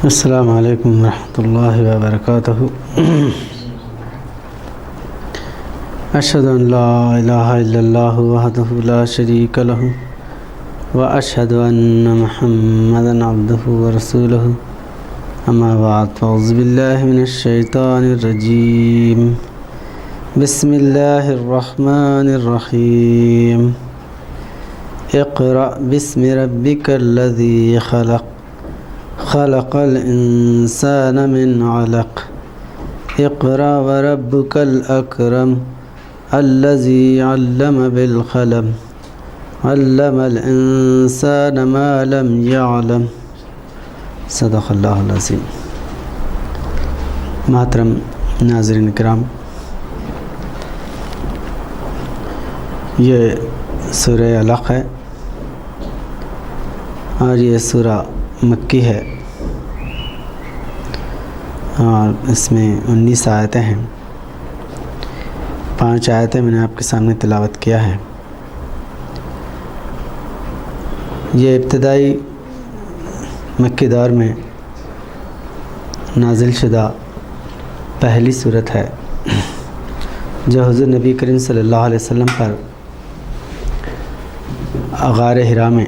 السلام علیکم ورحمۃ اللہ وبرکاتہ۔ اشہد ان لا الہ الا اللہ وحدہ لا شریک لہ واشہد ان محمدا عبدہ ورسولہ، اما بعد فاعوذ باللہ من الشیطان الرجیم، بسم اللہ الرحمن الرحیم۔ اقرأ باسم ربک الذی خلق، خلق الانسان من علق، اقرأ وربک الاکرم، الذی علم بالقلم، علم الانسان ما لم يعلم، صدق اللہ العظیم۔ محترم ناظرین کرام، یہ سورہ علق ہے اور یہ سورہ مکی ہے اور اس میں 19 آیتیں ہیں۔ 5 آیتیں میں نے آپ کے سامنے تلاوت کیا ہے۔ یہ ابتدائی مکی دور میں نازل شدہ پہلی صورت ہے جو حضور نبی کریم صلی اللہ علیہ وسلم پر غار حرا میں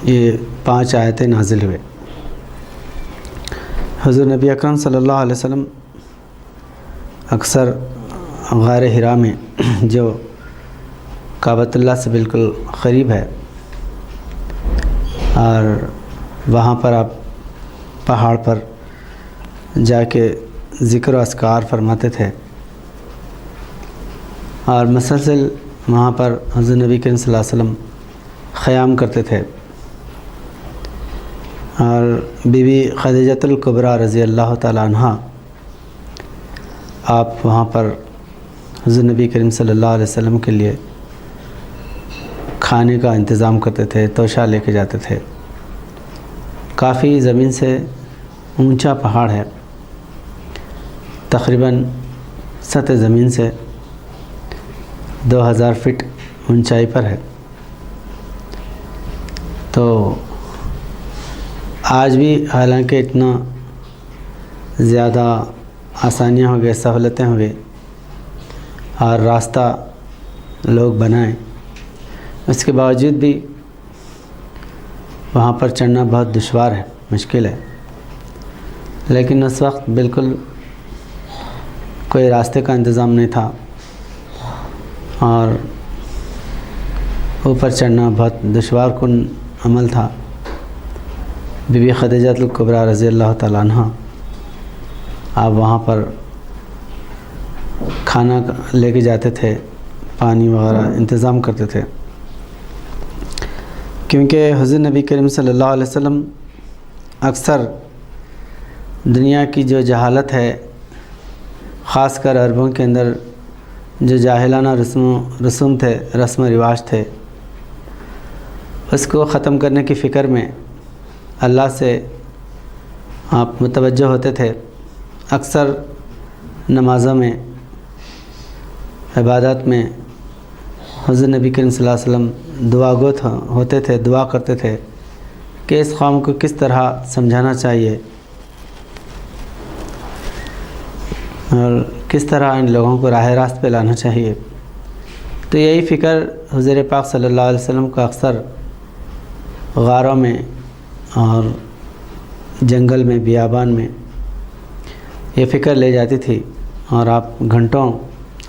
یہ 5 آیتیں نازل ہوئے۔ حضور نبی اکرم صلی اللہ علیہ وسلم اکثر غار حرا میں جو کعبۃ اللہ سے بالکل قریب ہے اور وہاں پر آپ پہاڑ پر جا کے ذکر و اذکار فرماتے تھے اور مسلسل وہاں پر حضور نبی کریم صلی اللہ علیہ وسلم قیام کرتے تھے، اور بی بی خدیجۃ الکبریٰ رضی اللہ تعالی عنہ آپ وہاں پر حضور نبی کریم صلی اللہ علیہ وسلم کے لیے کھانے کا انتظام کرتے تھے، توشہ لے کے جاتے تھے۔ کافی زمین سے اونچا پہاڑ ہے، تقریباً سطح زمین سے 2000 فٹ اونچائی پر ہے۔ تو آج بھی حالانکہ اتنا زیادہ آسانیاں ہو گئے، سہولتیں ہو گئی اور راستہ لوگ بنائیں، اس کے باوجود بھی وہاں پر چڑھنا بہت دشوار ہے، مشکل ہے۔ لیکن اس وقت بالکل کوئی راستے کا انتظام نہیں تھا اور اوپر چڑھنا بہت دشوار کن عمل تھا۔ بی بی خدیجۃ الکبریٰ رضی اللہ تعالیٰ عنہ آپ وہاں پر کھانا لے کے جاتے تھے، پانی وغیرہ انتظام کرتے تھے، کیونکہ حضور نبی کریم صلی اللہ علیہ وسلم اکثر دنیا کی جو جہالت ہے، خاص کر عربوں کے اندر جو جاہلانہ رسوم تھے، رسم و رواج تھے، اس کو ختم کرنے کی فکر میں اللہ سے آپ متوجہ ہوتے تھے۔ اکثر نمازوں میں، عبادات میں حضور نبی کریم صلی اللہ علیہ وسلم دعا گو ہوتے تھے، دعا کرتے تھے کہ اس قوم کو کس طرح سمجھانا چاہیے اور کس طرح ان لوگوں کو راہ راست پہ لانا چاہیے۔ تو یہی فکر حضور پاک صلی اللہ علیہ وسلم کو اکثر غاروں میں اور جنگل میں، بیابان میں یہ فکر لے جاتی تھی اور آپ گھنٹوں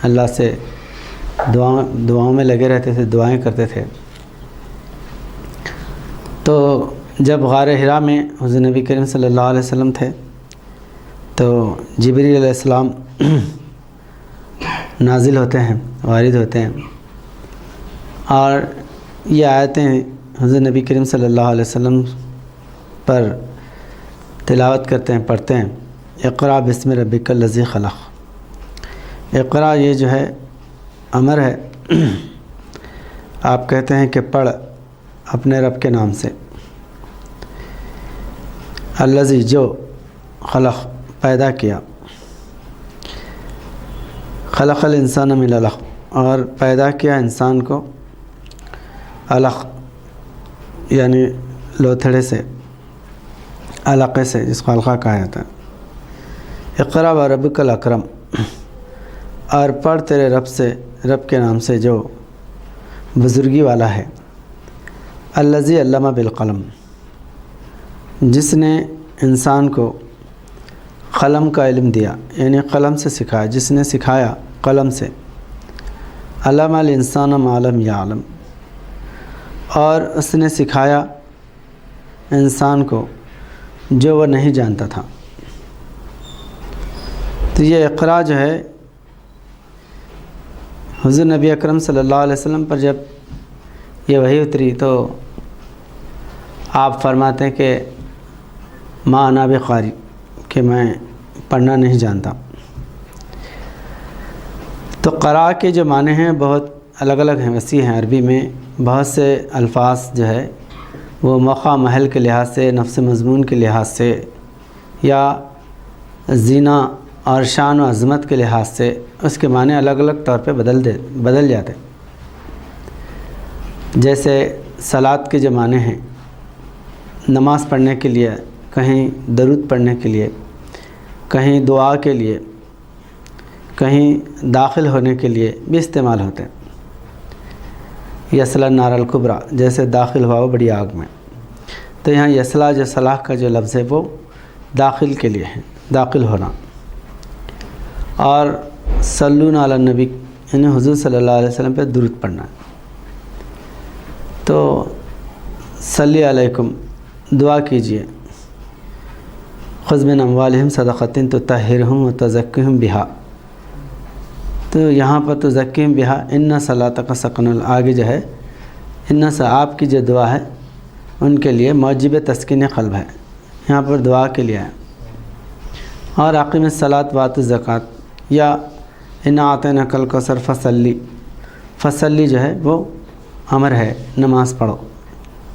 اللہ سے دعاؤں میں لگے رہتے تھے، دعائیں کرتے تھے۔ تو جب غار حرا میں حضور نبی کریم صلی اللہ علیہ وسلم تھے تو جبریل علیہ السلام نازل ہوتے ہیں، وارد ہوتے ہیں، اور یہ آیتیں حضور نبی کریم صلی اللہ علیہ وسلم پر تلاوت کرتے ہیں، پڑھتے ہیں۔ اقرأ باسم ربک الذی خلق، اقرأ یہ جو ہے امر ہے، آپ کہتے ہیں کہ پڑھ اپنے رب کے نام سے۔ الذی جو، خلق پیدا کیا، خلق الانسان من علق اور پیدا کیا انسان کو علق یعنی لوتھڑے سے، علاقے سے جس کو حلقہ کہا جاتا ہے۔ اقرا و ربک الاکرم، اور پڑھ تیرے رب کے نام سے جو بزرگی والا ہے۔ الذی علم بالقلم، جس نے انسان کو قلم کا علم دیا، یعنی قلم سے سکھایا، جس نے سکھایا قلم سے۔ علم الانسان ما لم یعلم، اور اس نے سکھایا انسان کو جو وہ نہیں جانتا تھا۔ تو یہ اقرا جو ہے حضور نبی اکرم صلی اللہ علیہ وسلم پر جب یہ وحی اتری تو آپ فرماتے ہیں کہ ما انا بقاری، کہ میں پڑھنا نہیں جانتا۔ تو قرا کے جو معنی ہیں بہت الگ الگ ہیں، وسیع ہیں۔ عربی میں بہت سے الفاظ جو ہے وہ موقع محل کے لحاظ سے، نفس مضمون کے لحاظ سے، یا زینہ اور شان و عظمت کے لحاظ سے اس کے معنی الگ الگ طور پہ بدل جاتے۔ جیسے صلاۃ کے جو معنی ہیں، نماز پڑھنے کے لیے، کہیں درود پڑھنے کے لیے، کہیں دعا کے لیے، کہیں داخل ہونے کے لیے بھی استعمال ہوتے ہیں۔ یصلی النار الکبریٰ، جیسے داخل ہوا وہ بڑی آگ میں، تو یہاں یصلی جو صلاح کا جو لفظ ہے وہ داخل کے لیے ہے، داخل ہونا۔ اور صلون علی النبی، یعنی حضور صلی اللہ علیہ وسلم پہ درود پڑھنا۔ تو صلی علیکم، دعا کیجئے۔ خذ من اموالہم صدقۃ تطہرہم وتزکیہم بہا، تو یہاں پر تزکیہم بہا ان صلاتک سکن، آگے جو ہے ان سے آپ کی جو دعا ہے ان کے لیے موجب تسکین قلب ہے، یہاں پر دعا کے لیے ہے۔ اور اقیم الصلاۃ وآت الزکوٰۃ، یا انا اعطیناک الکوثر فصلی جو ہے وہ امر ہے، نماز پڑھو،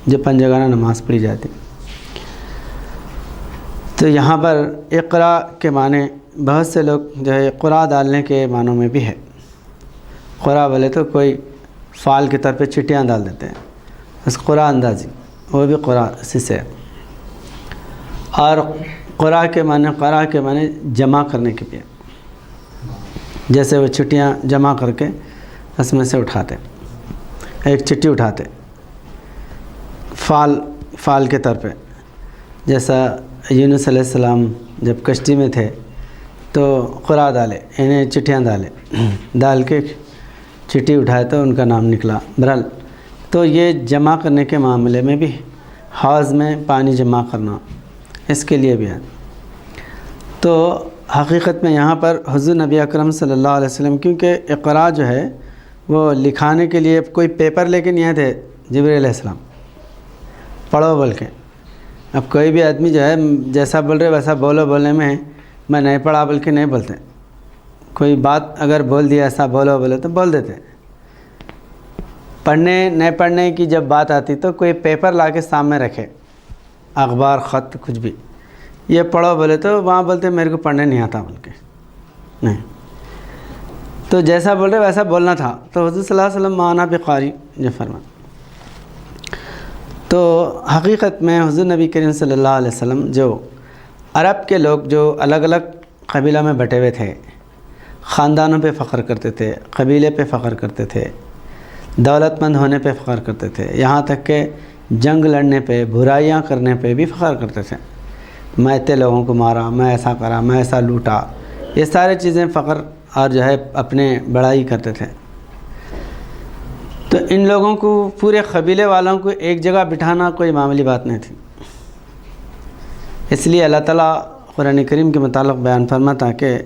جو پنجگانہ نماز پڑھی جاتی۔ تو یہاں پر اقرا کے معنی بہت سے لوگ جو ہے قرآ ڈالنے کے معنوں میں بھی ہے۔ قرآ بولے تو کوئی فعال کے طور پہ چٹیاں ڈال دیتے ہیں، اس قرآ اندازی، وہ بھی قرآ اسی سے ہے۔ اور قرآ کے معنی جمع کرنے کے لیے، جیسے وہ چٹیاں جمع کر کے اس میں سے اٹھاتے، ایک چٹی اٹھاتے فعال کے طور پہ۔ جیسا یونس علیہ السلام جب کشتی میں تھے تو قرآ ڈالے، یعنی چٹیاں ڈال کے چٹی اٹھائے تو ان کا نام نکلا۔ بہرحال تو یہ جمع کرنے کے معاملے میں بھی، حوض میں پانی جمع کرنا، اس کے لیے بھی ہے۔ تو حقیقت میں یہاں پر حضور نبی اکرم صلی اللہ علیہ وسلم، کیونکہ اقرا جو ہے وہ لکھانے کے لیے کوئی پیپر لے کے نہیں آئے تھے جبرائیل علیہ السلام پڑھو بول کے۔ اب کوئی بھی آدمی جو ہے جیسا بول رہے ویسا بولنے میں میں نہیں پڑھا بول کے نہیں بولتے۔ کوئی بات اگر بول دیا ایسا بولے تو بول دیتے۔ پڑھنے نہیں پڑھنے کی جب بات آتی تو کوئی پیپر لا کے سامنے رکھے، اخبار، خط، کچھ بھی، یہ پڑھو بولے تو وہاں بولتے میرے کو پڑھنے نہیں آتا بول کے، نہیں۔ تو جیسا بول رہے ویسا بولنا تھا۔ تو حضور صلی اللہ علیہ وسلم ما انا بقاری جو فرمایا۔ تو حقیقت میں حضور نبی کریم صلی اللہ علیہ وسلم جو عرب کے لوگ جو الگ الگ قبیلہ میں بٹے ہوئے تھے، خاندانوں پہ فخر کرتے تھے، قبیلے پہ فخر کرتے تھے، دولت مند ہونے پہ فخر کرتے تھے، یہاں تک کہ جنگ لڑنے پہ، برائیاں کرنے پہ بھی فخر کرتے تھے۔ میں اتنے لوگوں کو مارا، میں ایسا کرا، میں ایسا لوٹا، یہ سارے چیزیں فخر اور جو ہے اپنے بڑائی کرتے تھے۔ تو ان لوگوں کو، پورے قبیلے والوں کو ایک جگہ بٹھانا کوئی معمولی بات نہیں تھی۔ اس لیے اللہ تعالیٰ قرآن کریم کے متعلق بیان فرماتا کہ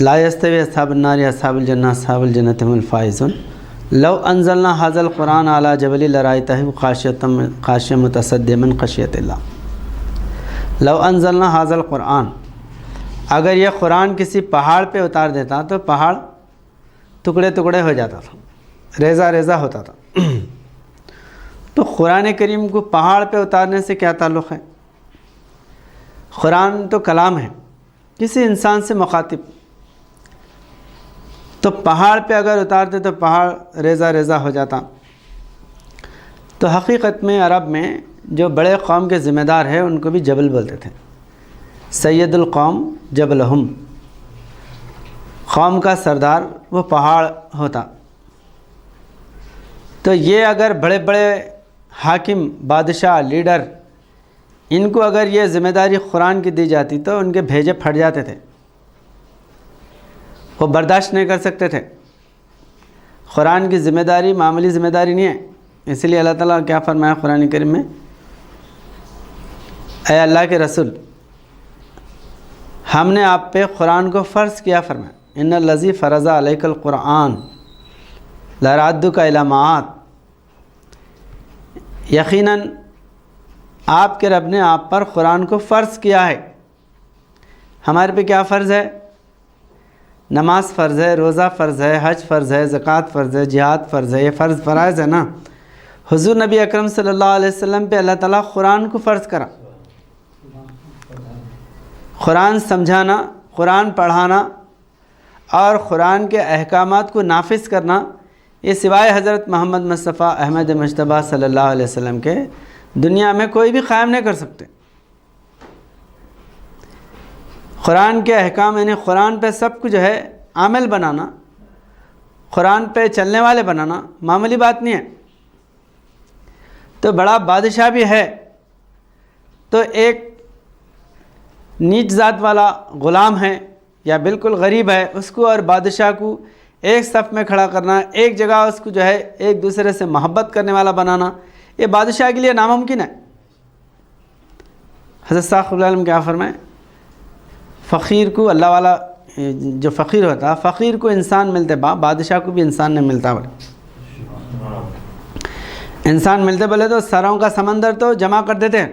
لا یستوی اصحاب النار اصحاب الجنہ اصحاب الجنۃ هم الفائزون لو انزلنا هذا القرآن على جبل لرأيته خاشعا متصدعا من خشیۃ اللہ۔ لو انزلنا هذا القرآن، اگر یہ قرآن کسی پہاڑ پہ اتار دیتا تو پہاڑ ٹکڑے ٹکڑے ہو جاتا تھا، ریزہ ریزہ ہوتا تھا۔ تو قرآن کریم کو پہاڑ پہ اتارنے سے کیا تعلق ہے؟ قرآن تو کلام ہے، کسی انسان سے مخاطب، تو پہاڑ پہ اگر اتارتے تو پہاڑ ریزہ ریزہ ہو جاتا۔ تو حقیقت میں عرب میں جو بڑے قوم کے ذمہ دار ہیں ان کو بھی جبل بولتے تھے. سید القوم جبلہم، قوم کا سردار وہ پہاڑ ہوتا. تو یہ اگر بڑے بڑے حاکم، بادشاہ، لیڈر، ان کو اگر یہ ذمہ داری قرآن کی دی جاتی تو ان کے بھیجے پھٹ جاتے تھے، وہ برداشت نہیں کر سکتے تھے. قرآن کی ذمہ داری معمولی ذمہ داری نہیں ہے. اس لیے اللہ تعالیٰ کیا فرمایا قرآن کریم میں، اے اللہ کے رسول، ہم نے آپ پہ قرآن کو فرض کیا. فرمایا ان الذی فرض علیک القرآن لرادک الی معاد، یقیناً آپ کے رب نے آپ پر قرآن کو فرض کیا ہے. ہمارے پہ کیا فرض ہے؟ نماز فرض ہے، روزہ فرض ہے، حج فرض ہے، زکوٰۃ فرض ہے، جہاد فرض ہے. یہ فرض فرائض ہے نا. حضور نبی اکرم صلی اللہ علیہ وسلم پہ اللہ تعالیٰ قرآن کو فرض کرا. قرآن سمجھانا، قرآن پڑھانا اور قرآن کے احکامات کو نافذ کرنا، یہ سوائے حضرت محمد مصطفیٰ احمد مجتبیٰ صلی اللہ علیہ وسلم کے دنیا میں کوئی بھی قائم نہیں کر سکتے. قرآن کے احکام یعنی قرآن پہ سب کچھ جو ہے عمل بنانا، قرآن پہ چلنے والے بنانا معمولی بات نہیں ہے. تو بڑا بادشاہ بھی ہے تو ایک نیچ ذات والا غلام ہے یا بالکل غریب ہے، اس کو اور بادشاہ کو ایک صف میں کھڑا کرنا، ایک جگہ اس کو جو ہے ایک دوسرے سے محبت کرنے والا بنانا، یہ بادشاہ کے لیے ناممکن ہے. حضرت ثاقب العالم کیا فرمائیں، فقیر کو اللہ والا جو فقیر ہوتا، فقیر کو انسان ملتے بادشاہ کو بھی انسان نہیں ملتا. انسان ملتے بولے تو سروں کا سمندر تو جمع کر دیتے ہیں.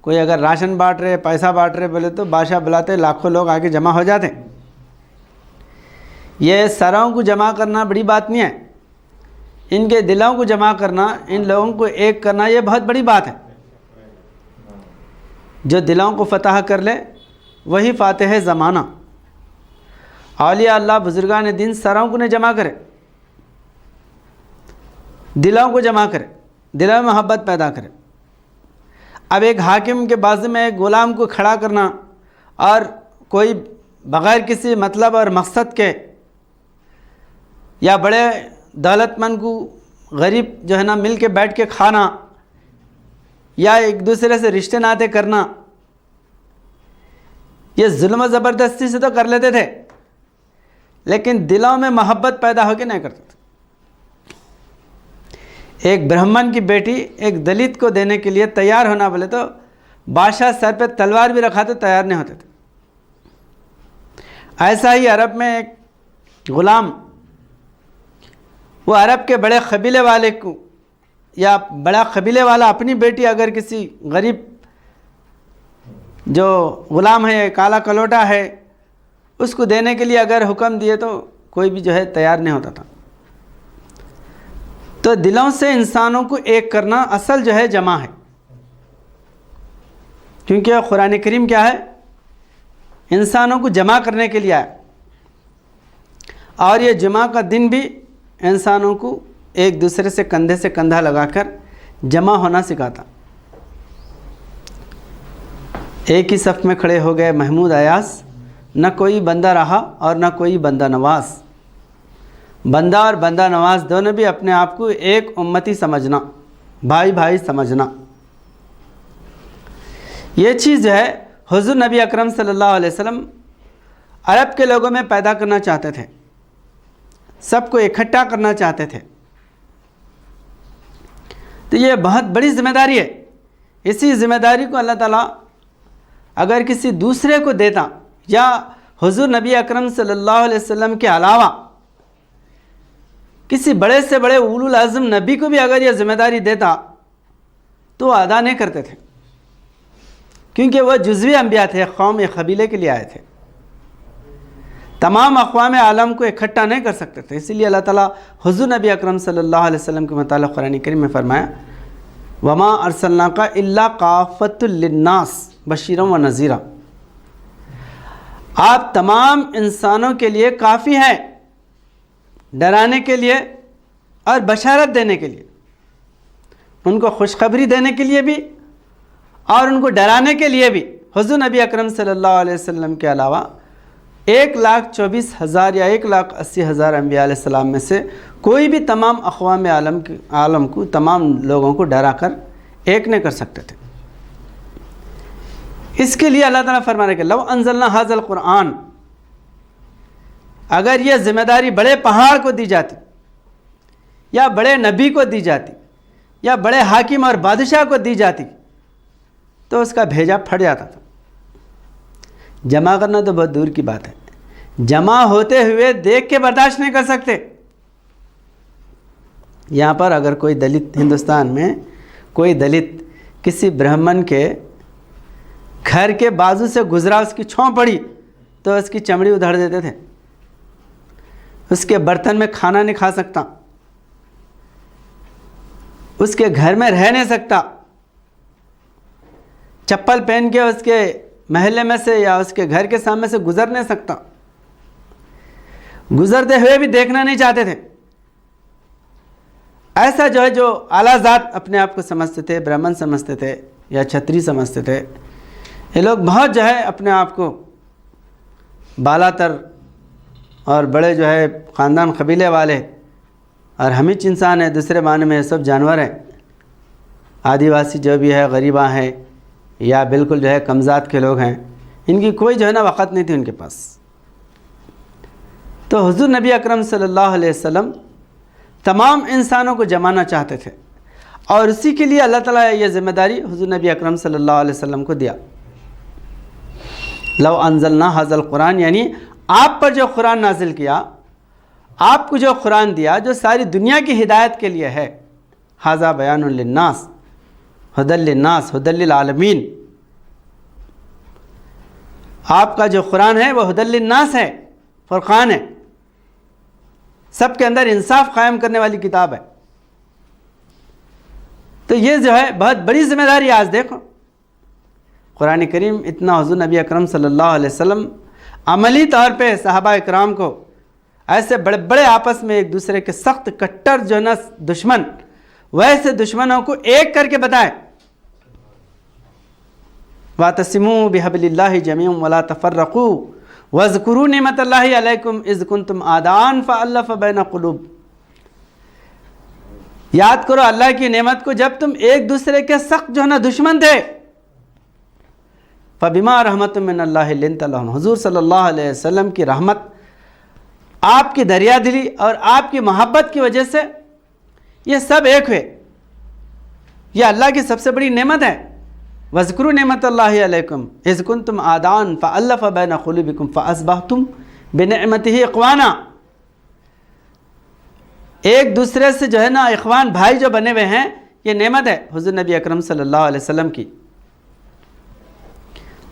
کوئی اگر راشن بانٹ رہے، پیسہ بانٹ رہے بولے تو بادشاہ بلاتے، لاکھوں لوگ آگے جمع ہو جاتے. یہ سروں کو جمع کرنا بڑی بات نہیں ہے، ان کے دلوں کو جمع کرنا، ان لوگوں کو ایک کرنا، یہ بہت بڑی بات ہے. جو دلوں کو فتح کر لے وہی فاتح زمانہ. اولیاء اللہ بزرگان دین سروں کو نہیں جمع کرے، دلوں کو جمع کرے، دلوں میں محبت پیدا کرے. اب ایک حاکم کے بازو میں ایک غلام کو کھڑا کرنا اور کوئی بغیر کسی مطلب اور مقصد کے، یا بڑے دولت مند کو غریب جو ہے نا مل کے بیٹھ کے کھانا، یا ایک دوسرے سے رشتے ناطے کرنا، یہ ظلم و زبردستی سے تو کر لیتے تھے لیکن دلوں میں محبت پیدا ہو کے نہیں کرتے تھے. ایک برہمن کی بیٹی ایک دلت کو دینے کے لیے تیار ہونا بولے تو بادشاہ سر پہ تلوار بھی رکھا تو تیار نہیں ہوتے تھے. ایسا ہی عرب میں ایک غلام، وہ عرب کے بڑے قبیلے والے کو یا بڑا قبیلے والا اپنی بیٹی اگر کسی غریب جو غلام ہے، کالا کلوٹا ہے، اس کو دینے کے لیے اگر حکم دیے تو کوئی بھی جو ہے تیار نہیں ہوتا تھا. تو دلوں سے انسانوں کو ایک کرنا اصل جو ہے جمع ہے، کیونکہ قرآن کریم کیا ہے، انسانوں کو جمع کرنے کے لیے آیا. اور یہ جمعہ کا دن بھی انسانوں کو ایک دوسرے سے کندھے سے کندھا لگا کر جمع ہونا سکھاتا. ایک ہی صف میں کھڑے ہو گئے محمود ایاز، نہ کوئی بندہ رہا اور نہ کوئی بندہ نواز. بندہ اور بندہ نواز دونوں بھی اپنے آپ کو ایک امتی سمجھنا، بھائی بھائی سمجھنا. یہ چیز جو ہے حضور نبی اکرم صلی اللہ علیہ وسلم عرب کے لوگوں میں پیدا کرنا چاہتے تھے، سب کو اکٹھا کرنا چاہتے تھے. تو یہ بہت بڑی ذمہ داری ہے. اسی ذمہ داری کو اللہ تعالیٰ اگر کسی دوسرے کو دیتا، یا حضور نبی اکرم صلی اللہ علیہ وسلم کے علاوہ کسی بڑے سے بڑے اولو العزم نبی کو بھی اگر یہ ذمہ داری دیتا تو وہ ادا نہیں کرتے تھے، کیونکہ وہ جزوی انبیاء تھے، قوم یا قبیلے کے لیے آئے تھے، تمام اقوام عالم کو اکٹھا نہیں کر سکتے تھے. اسی لیے اللہ تعالیٰ حضور نبی اکرم صلی اللہ علیہ وسلم کے متعلق قرآن کریم میں فرمایا، وما ارسلناک الا کافۃ للناس بشیرا و نذیرا. آپ تمام انسانوں کے لیے کافی ہیں، ڈرانے کے لیے اور بشارت دینے کے لیے. ان کو خوشخبری دینے کے لیے بھی اور ان کو ڈرانے کے لیے بھی حضور نبی اکرم صلی اللہ علیہ وسلم کے علاوہ 1,24,000 یا 1,80,000 انبیاء علیہ السلام میں سے کوئی بھی تمام اقوام عالم کو، تمام لوگوں کو ڈرا کر ایک نہیں کر سکتے تھے۔ اس کے لیے اللہ تعالیٰ فرما رہے کہ لو انزلنا ھذا القرآن، اگر یہ ذمہ داری بڑے پہاڑ کو دی جاتی یا بڑے نبی کو دی جاتی یا بڑے حاکم اور بادشاہ کو دی جاتی تو اس کا بھیجا پھٹ جاتا تھا۔ جمع کرنا تو بہت دور کی بات ہے، جمع ہوتے ہوئے دیکھ کے برداشت نہیں کر سکتے۔ یہاں پر اگر کوئی دلت، ہندوستان میں کوئی دلت کسی برہمن کے گھر کے بازو سے گزرا، اس کی چھاؤں پڑی تو اس کی چمڑی ادھڑ دیتے تھے، اس کے برتن میں کھانا نہیں کھا سکتا، اس کے گھر میں رہ نہیں سکتا، چپل پہن کے اس کے محلے میں سے یا اس کے گھر کے سامنے سے گزر نہیں سکتا، گزرتے ہوئے بھی دیکھنا نہیں چاہتے تھے۔ ایسا جو ہے، جو اعلیٰ ذات اپنے آپ کو سمجھتے تھے، برہمن سمجھتے تھے یا چھتری سمجھتے تھے، یہ لوگ بہت جو ہے اپنے آپ کو بالا تر اور بڑے جو ہے خاندان قبیلے والے اور ہمچ انسان ہیں، دوسرے معنی میں سب جانور ہیں، آدیواسی جو بھی ہے، غریباں ہیں یا بالکل جو ہے کم ذات کے لوگ ہیں، ان کی کوئی جو ہے نا وقت نہیں تھی ان کے پاس۔ تو حضور نبی اکرم صلی اللہ علیہ وسلم تمام انسانوں کو جمانا چاہتے تھے، اور اسی کے لیے اللہ تعالیٰ یہ ذمہ داری حضور نبی اکرم صلی اللہ علیہ وسلم کو دیا۔ لو انزلنا ھذا القرآن، یعنی آپ پر جو قرآن نازل کیا، آپ کو جو قرآن دیا، جو ساری دنیا کی ہدایت کے لیے ہے، ھذا بیان للناس ھدی للناس ھدی للعالمین، آپ کا جو قرآن ہے وہ ھدی للناس ہے، فرقان ہے، سب کے اندر انصاف قائم کرنے والی کتاب ہے۔ تو یہ جو ہے بہت بڑی ذمہ داری ہے۔ آج دیکھو قرآن کریم اتنا حضور نبی اکرم صلی اللہ علیہ وسلم عملی طور پہ صحابہ اکرام کو، ایسے بڑے بڑے آپس میں ایک دوسرے کے سخت کٹر جو نا دشمن، ویسے دشمنوں کو ایک کر کے بتائے، وَاعْتَصِمُوا بِحَبْلِ اللَّهِ جَمِيعًا وَلَا تَفَرَّقُوا وَاذْكُرُوا نِعْمَتَ اللَّهِ عَلَيْكُمْ إِذْ كُنْتُمْ أَعْدَاءً فَأَلَّفَ بَيْنَ قُلُوبِكُمْ، یاد کرو اللہ کی نعمت کو جب تم ایک دوسرے کے سخت جو ہے نا دشمن تھے، فَبِمَا رَحْمَةٍ مِّنَ اللَّهِ لِنْتَ لَهُمْ، حضور صلی اللہ علیہ وسلم کی رحمت، آپ کی دریا دلی اور آپ کی محبت کی وجہ سے یہ سب ایک ہوئے۔ یہ اللہ کی سب سے بڑی نعمت ہے۔ وَاذْكُرُوا نِعْمَتَ اللَّهِ عَلَيْكُمْ إِذْ كُنْتُمْ أَعْدَاءً فَأَلَّفَ بَيْنَ قُلُوبِكُمْ فَأَصْبَحْتُمْ بِنِعْمَتِهِ إِخْوَانًا، ایک دوسرے سے جو ہے نا اخوان بھائی جو بنے ہوئے ہیں، یہ نعمت ہے حضور نبی اکرم صلی اللہ علیہ وسلم کی۔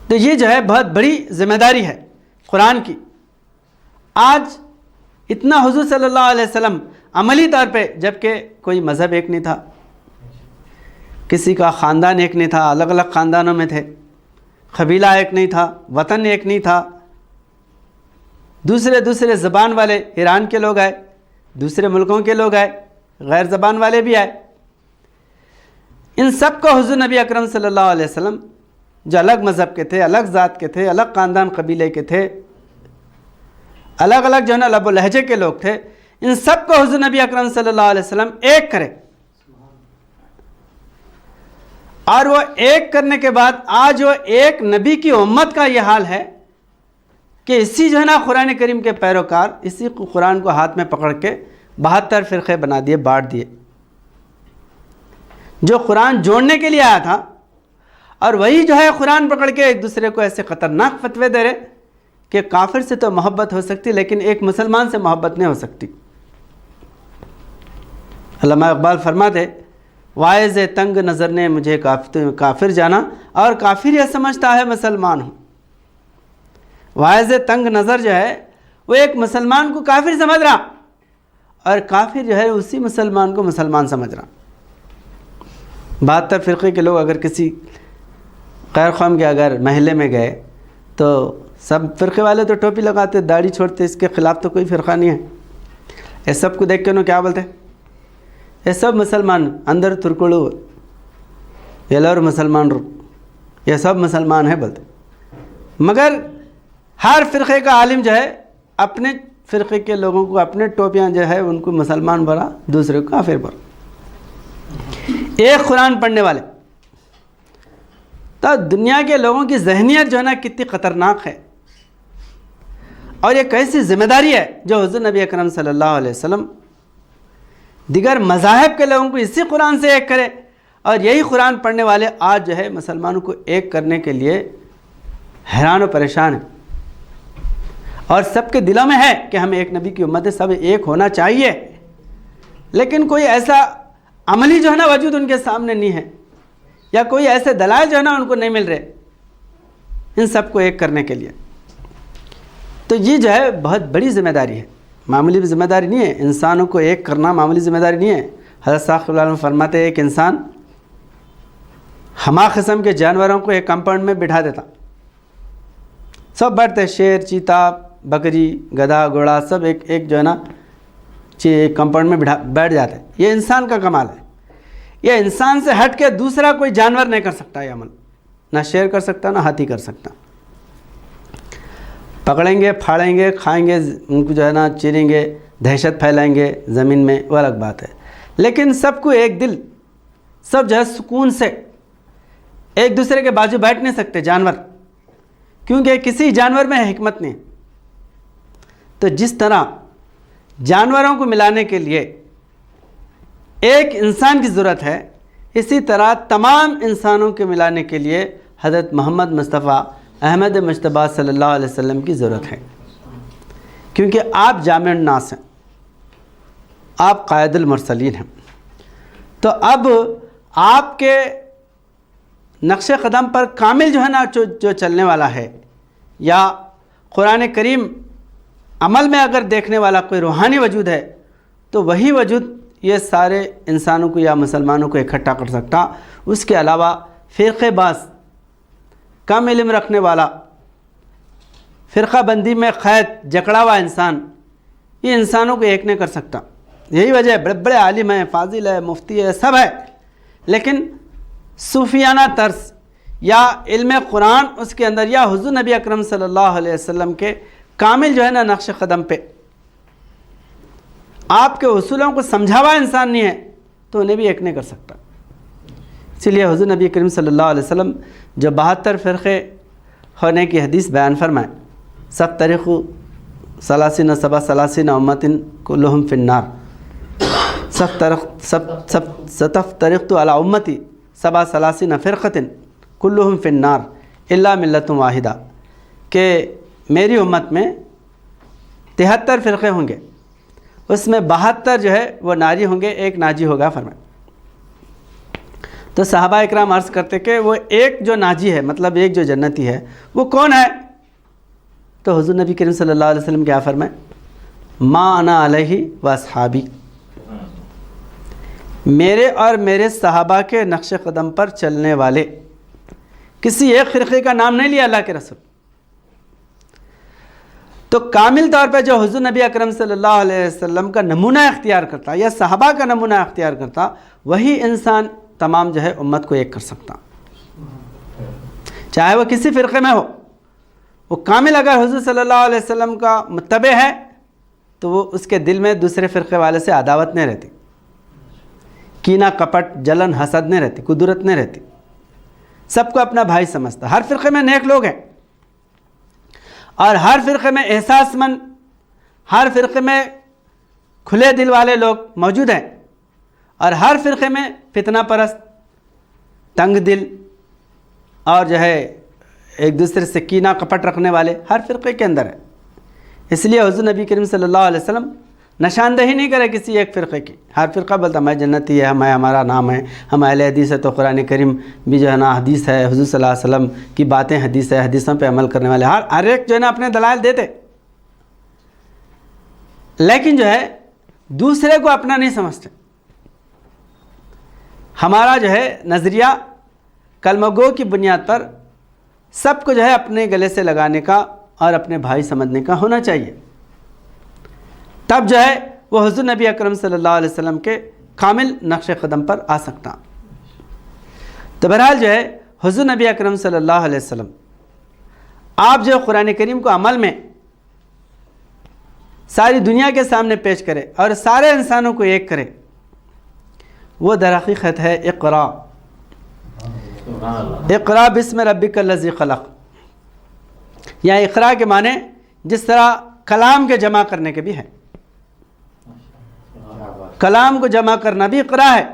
تو یہ جو ہے بہت بڑی ذمہ داری ہے قرآن کی۔ آج اتنا حضور صلی اللہ علیہ وسلم عملی طور پہ، جبکہ کوئی مذہب ایک نہیں تھا، کسی کا خاندان ایک نہیں تھا، الگ الگ خاندانوں میں تھے، قبیلہ ایک نہیں تھا، وطن ایک نہیں تھا، دوسرے زبان والے، ایران کے لوگ آئے، دوسرے ملکوں کے لوگ آئے، غیر زبان والے بھی آئے، ان سب کو حضور نبی اکرم صلی اللہ علیہ وسلم جو الگ مذہب کے تھے، الگ ذات کے تھے، الگ خاندان قبیلے کے تھے، الگ الگ جو ہے نا لب و لہجے کے لوگ تھے، ان سب کو حضور نبی اکرم صلی اللہ علیہ وسلم ایک کرے۔ اور وہ ایک کرنے کے بعد آج وہ ایک نبی کی امت کا یہ حال ہے کہ اسی جو ہے نا قرآن کریم کے پیروکار اسی قرآن کو ہاتھ میں پکڑ کے 72 فرقے بنا دیے، بانٹ دیے۔ جو قرآن جوڑنے کے لیے آیا تھا، اور وہی جو ہے قرآن پکڑ کے ایک دوسرے کو ایسے خطرناک فتوے دے رہے کہ کافر سے تو محبت ہو سکتی لیکن ایک مسلمان سے محبت نہیں ہو سکتی۔ علامہ اقبال فرماتے، واعظ تنگ نظر نے مجھے کافر جانا اور کافر یہ سمجھتا ہے مسلمان ہوں۔ واعظ تنگ نظر جو ہے وہ ایک مسلمان کو کافر سمجھ رہا، اور کافر جو ہے اسی مسلمان کو مسلمان سمجھ رہا۔ 72 فرقے کے لوگ اگر کسی غیر قوم کے اگر محلے میں گئے تو سب فرقے والے تو ٹوپی لگاتے، داڑھی چھوڑتے، اس کے خلاف تو کوئی فرقہ نہیں ہے۔ یہ سب کو دیکھ کے انہوں کیا بولتے؟ یہ سب مسلمان اندر ترکڑو ಎಲ್ಲರೂ ಮುಸಲ್ಮಾನರು, یہ سب مسلمان ہیں بولتے. مگر ہر فرقے کا عالم جو ہے اپنے فرقے کے لوگوں کو اپنے ٹوپیاں جو ہے ان کو مسلمان بنا، دوسرے کو کافر بنا. ایک قرآن پڑھنے والے. تو دنیا کے لوگوں کی ذہنیت جو ہے نا کتنی خطرناک ہے، اور یہ کیسی ذمہ داری ہے جو حضور نبی اکرم صلی اللہ علیہ وسلم دیگر مذاہب کے لوگوں کو اسی قرآن سے ایک کرے، اور یہی قرآن پڑھنے والے آج جو ہے مسلمانوں کو ایک کرنے کے لیے حیران و پریشان ہیں. اور سب کے دلوں میں ہے کہ ہم ایک نبی کی امت ہے، سب ایک ہونا چاہیے، لیکن کوئی ایسا عملی جو ہے نا وجود ان کے سامنے نہیں ہے، یا کوئی ایسے دلائل جو ہے نا ان کو نہیں مل رہے ان سب کو ایک کرنے کے لیے. تو یہ جو ہے بہت بڑی ذمہ داری ہے، معمولی بھی ذمہ داری نہیں ہے. انسانوں کو ایک کرنا معمولی ذمہ داری نہیں ہے. حضرت صاحب اللہ علیہ وسلم فرماتے ہیں ایک انسان ہما قسم کے جانوروں کو ایک کمپاؤنڈ میں بٹھا دیتا، سب بیٹھتے، شیر، چیتا، بکری، گدھا، گھوڑا، سب ایک جو ہے نا ایک کمپاؤنڈ میں بیٹھ جاتے ہیں. یہ انسان کا کمال ہے. یہ انسان سے ہٹ کے دوسرا کوئی جانور نہیں کر سکتا یہ عمل، نہ شیر کر سکتا نہ ہاتھی کر سکتا. پکڑیں گے، پھاڑیں گے، کھائیں گے، ان کو جو ہے نا چیریں گے، دہشت پھیلائیں گے زمین میں، وہ الگ بات ہے. لیکن سب کو ایک دل، سب جو ہے سکون سے ایک دوسرے کے بازو بیٹھ نہیں سکتے جانور، کیونکہ کسی جانور میں حکمت نہیں. تو جس طرح جانوروں کو ملانے کے لیے ایک انسان کی ضرورت ہے، اسی طرح تمام انسانوں کے ملانے کے لیے حضرت محمد مصطفیٰ احمد مجتبیٰ صلی اللہ علیہ وسلم کی ضرورت ہے. کیونکہ آپ جامع الناس ہیں، آپ قائد المرسلین ہیں. تو اب آپ کے نقش قدم پر کامل جو ہے نا جو چلنے والا ہے، یا قرآن کریم عمل میں اگر دیکھنے والا کوئی روحانی وجود ہے، تو وہی وجود یہ سارے انسانوں کو یا مسلمانوں کو اکٹھا کر سکتا. اس کے علاوہ فرقے باز، کم علم رکھنے والا، فرقہ بندی میں قید جکڑا ہوا انسان، یہ انسانوں کو ایک نہیں کر سکتا. یہی وجہ ہے بڑے بڑے عالم ہیں، فاضل ہے، مفتی ہے، سب ہے، لیکن صوفیانہ طرز یا علم قرآن اس کے اندر، یا حضور نبی اکرم صلی اللہ علیہ وسلم کے کامل جو ہے نا نقش قدم پہ آپ کے اصولوں کو سمجھا ہوا انسان نہیں ہے تو انہیں بھی ایک نہیں کر سکتا. اسی لیے حضور نبی کریم صلی اللہ علیہ وسلم جو 72 فرقے ہونے کی حدیث بیان فرمائے، سب طریق ثلاثین سبع ثلاثین امتن کلہم فی النار، ستفترق علی امتی سبع ثلاثین فرقۃ کلہم فی النار الا ملۃ واحدہ، کہ میری امت میں 73 فرقے ہوں گے، اس میں 72 جو ہے وہ ناجی ہوں گے، ایک ناجی ہوگا فرمائے. تو صحابہ اکرام عرض کرتے کہ وہ ایک جو ناجی ہے، مطلب ایک جو جنتی ہے، وہ کون ہے؟ تو حضور نبی کریم صلی اللہ علیہ وسلم کیا فرمائے؟ ما انا علیہ و اصحابی، میرے اور میرے صحابہ کے نقش قدم پر چلنے والے. کسی ایک فرقے کا نام نہیں لیا اللہ کے رسول. تو کامل طور پہ جو حضور نبی اکرم صلی اللہ علیہ وسلم کا نمونہ اختیار کرتا یا صحابہ کا نمونہ اختیار کرتا، وہی انسان تمام جو ہے امت کو ایک کر سکتا، چاہے وہ کسی فرقے میں ہو. وہ کامل اگر حضور صلی اللہ علیہ وسلم کا متبع ہے تو وہ اس کے دل میں دوسرے فرقے والے سے عداوت نہیں رہتی، کینہ، کپٹ، جلن، حسد نہیں رہتی، قدرت نہیں رہتی، سب کو اپنا بھائی سمجھتا. ہر فرقے میں نیک لوگ ہیں، اور ہر فرقے میں احساس مند، ہر فرقے میں کھلے دل والے لوگ موجود ہیں، اور ہر فرقے میں فتنہ پرست، تنگ دل، اور جو ہے ایک دوسرے سے کینہ کپٹ رکھنے والے ہر فرقے کے اندر ہے. اس لیے حضور نبی کریم صلی اللہ علیہ وسلم نشاندہی نہیں کرے کسی ایک فرقے کی. ہر فرقہ بولتا میں جنتی ہے، ہمارا نام ہے، ہم اہل حدیث ہے، تو قرآن کریم بھی جو ہے نا حدیث ہے، حضور صلی اللہ علیہ وسلم کی باتیں حدیث ہے، حدیثوں پہ عمل کرنے والے ہر ایک جو ہے نا اپنے دلائل دیتے، لیکن جو ہے دوسرے کو اپنا نہیں سمجھتے. ہمارا جو ہے نظریہ کلمہ گو کی بنیاد پر سب کو جو ہے اپنے گلے سے لگانے کا اور اپنے بھائی سمجھنے کا ہونا چاہیے. تب جو ہے وہ حضور نبی اکرم صلی اللہ علیہ وسلم کے کامل نقش قدم پر آ سکتا. تو بہرحال جو ہے حضور نبی اکرم صلی اللہ علیہ وسلم آپ جو قرآن کریم کو عمل میں ساری دنیا کے سامنے پیش کرے اور سارے انسانوں کو ایک کرے، وہ در حقیقت ہے اقرا، اقرا بسم ربک الذی خلق. یا اقرا کے معنی جس طرح کلام کے جمع کرنے کے بھی ہے، کلام کو جمع کرنا بھی اقرا ہے.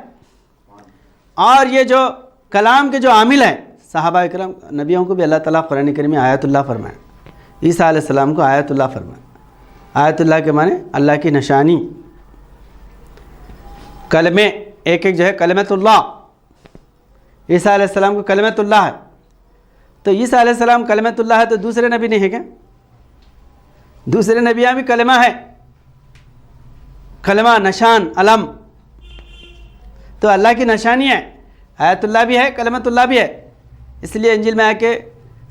اور یہ جو کلام کے جو عامل ہیں صحابہ اکرام نبیوں کو بھی اللہ تعالیٰ قرآن کریم میں آیت اللہ فرمائے. عیسیٰ علیہ السلام کو آیت اللہ فرمائے. آیت اللہ کے معنی اللہ کی نشانی، کلمے، ایک ایک جو ہے کلمت اللہ. عیسیٰ علیہ السلام کو کلمت اللہ ہے. تو عیسیٰ علیہ السلام کلمت اللہ ہے تو دوسرے نبی نہیں ہے کیا؟ دوسرے نبیاں بھی کلمہ ہے، کلمہ، نشان، علم. تو اللہ کی نشانی ہے، آیت اللہ بھی ہے، کلمت اللہ بھی ہے. اس لیے انجیل میں آیا کہ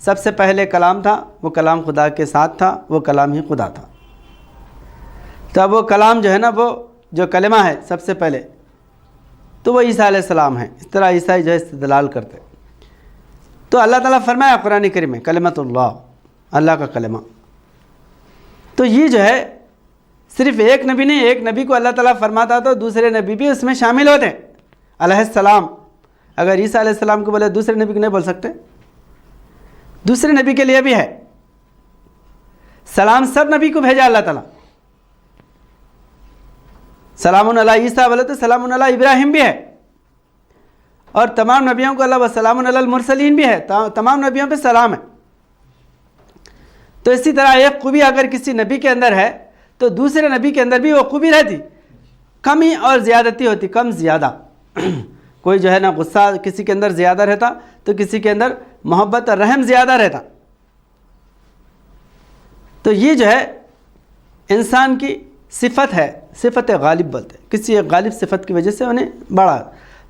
سب سے پہلے کلام تھا، وہ کلام خدا کے ساتھ تھا، وہ کلام ہی خدا تھا. تو اب وہ کلام جو ہے نا، وہ جو کلمہ ہے سب سے پہلے، تو وہ عیسیٰ علیہ السلام ہے. اس طرح عیسائی جو ہے استدلال کرتے. تو اللہ تعالیٰ فرمایا قرآن کریم میں کلمت اللہ، اللہ کا کلمہ. تو یہ جو ہے صرف ایک نبی نہیں، ایک نبی کو اللہ تعالیٰ فرماتا تو دوسرے نبی بھی اس میں شامل ہوتے علیہ السلام. اگر عیسیٰ علیہ السلام کو بولے دوسرے نبی کو نہیں بول سکتے، دوسرے نبی کے لیے بھی ہے. سلام سب نبی کو بھیجا اللہ تعالیٰ. سلام علی عیسیٰ بولے تو سلام علی ابراہیم بھی ہے. اور تمام نبیوں کو اللہ وسلام علی المرسلین بھی ہے، تمام نبیوں پہ سلام ہے. تو اسی طرح ایک خوبی اگر کسی نبی کے اندر ہے تو دوسرے نبی کے اندر بھی وہ خوبی رہتی. کمی اور زیادتی ہوتی، کم زیادہ. کوئی جو ہے نا غصہ کسی کے اندر زیادہ رہتا تو کسی کے اندر محبت اور رحم زیادہ رہتا. تو یہ جو ہے انسان کی صفت ہے، صفت غالب بولتے ہیں. کسی ایک غالب صفت کی وجہ سے انہیں بڑھا.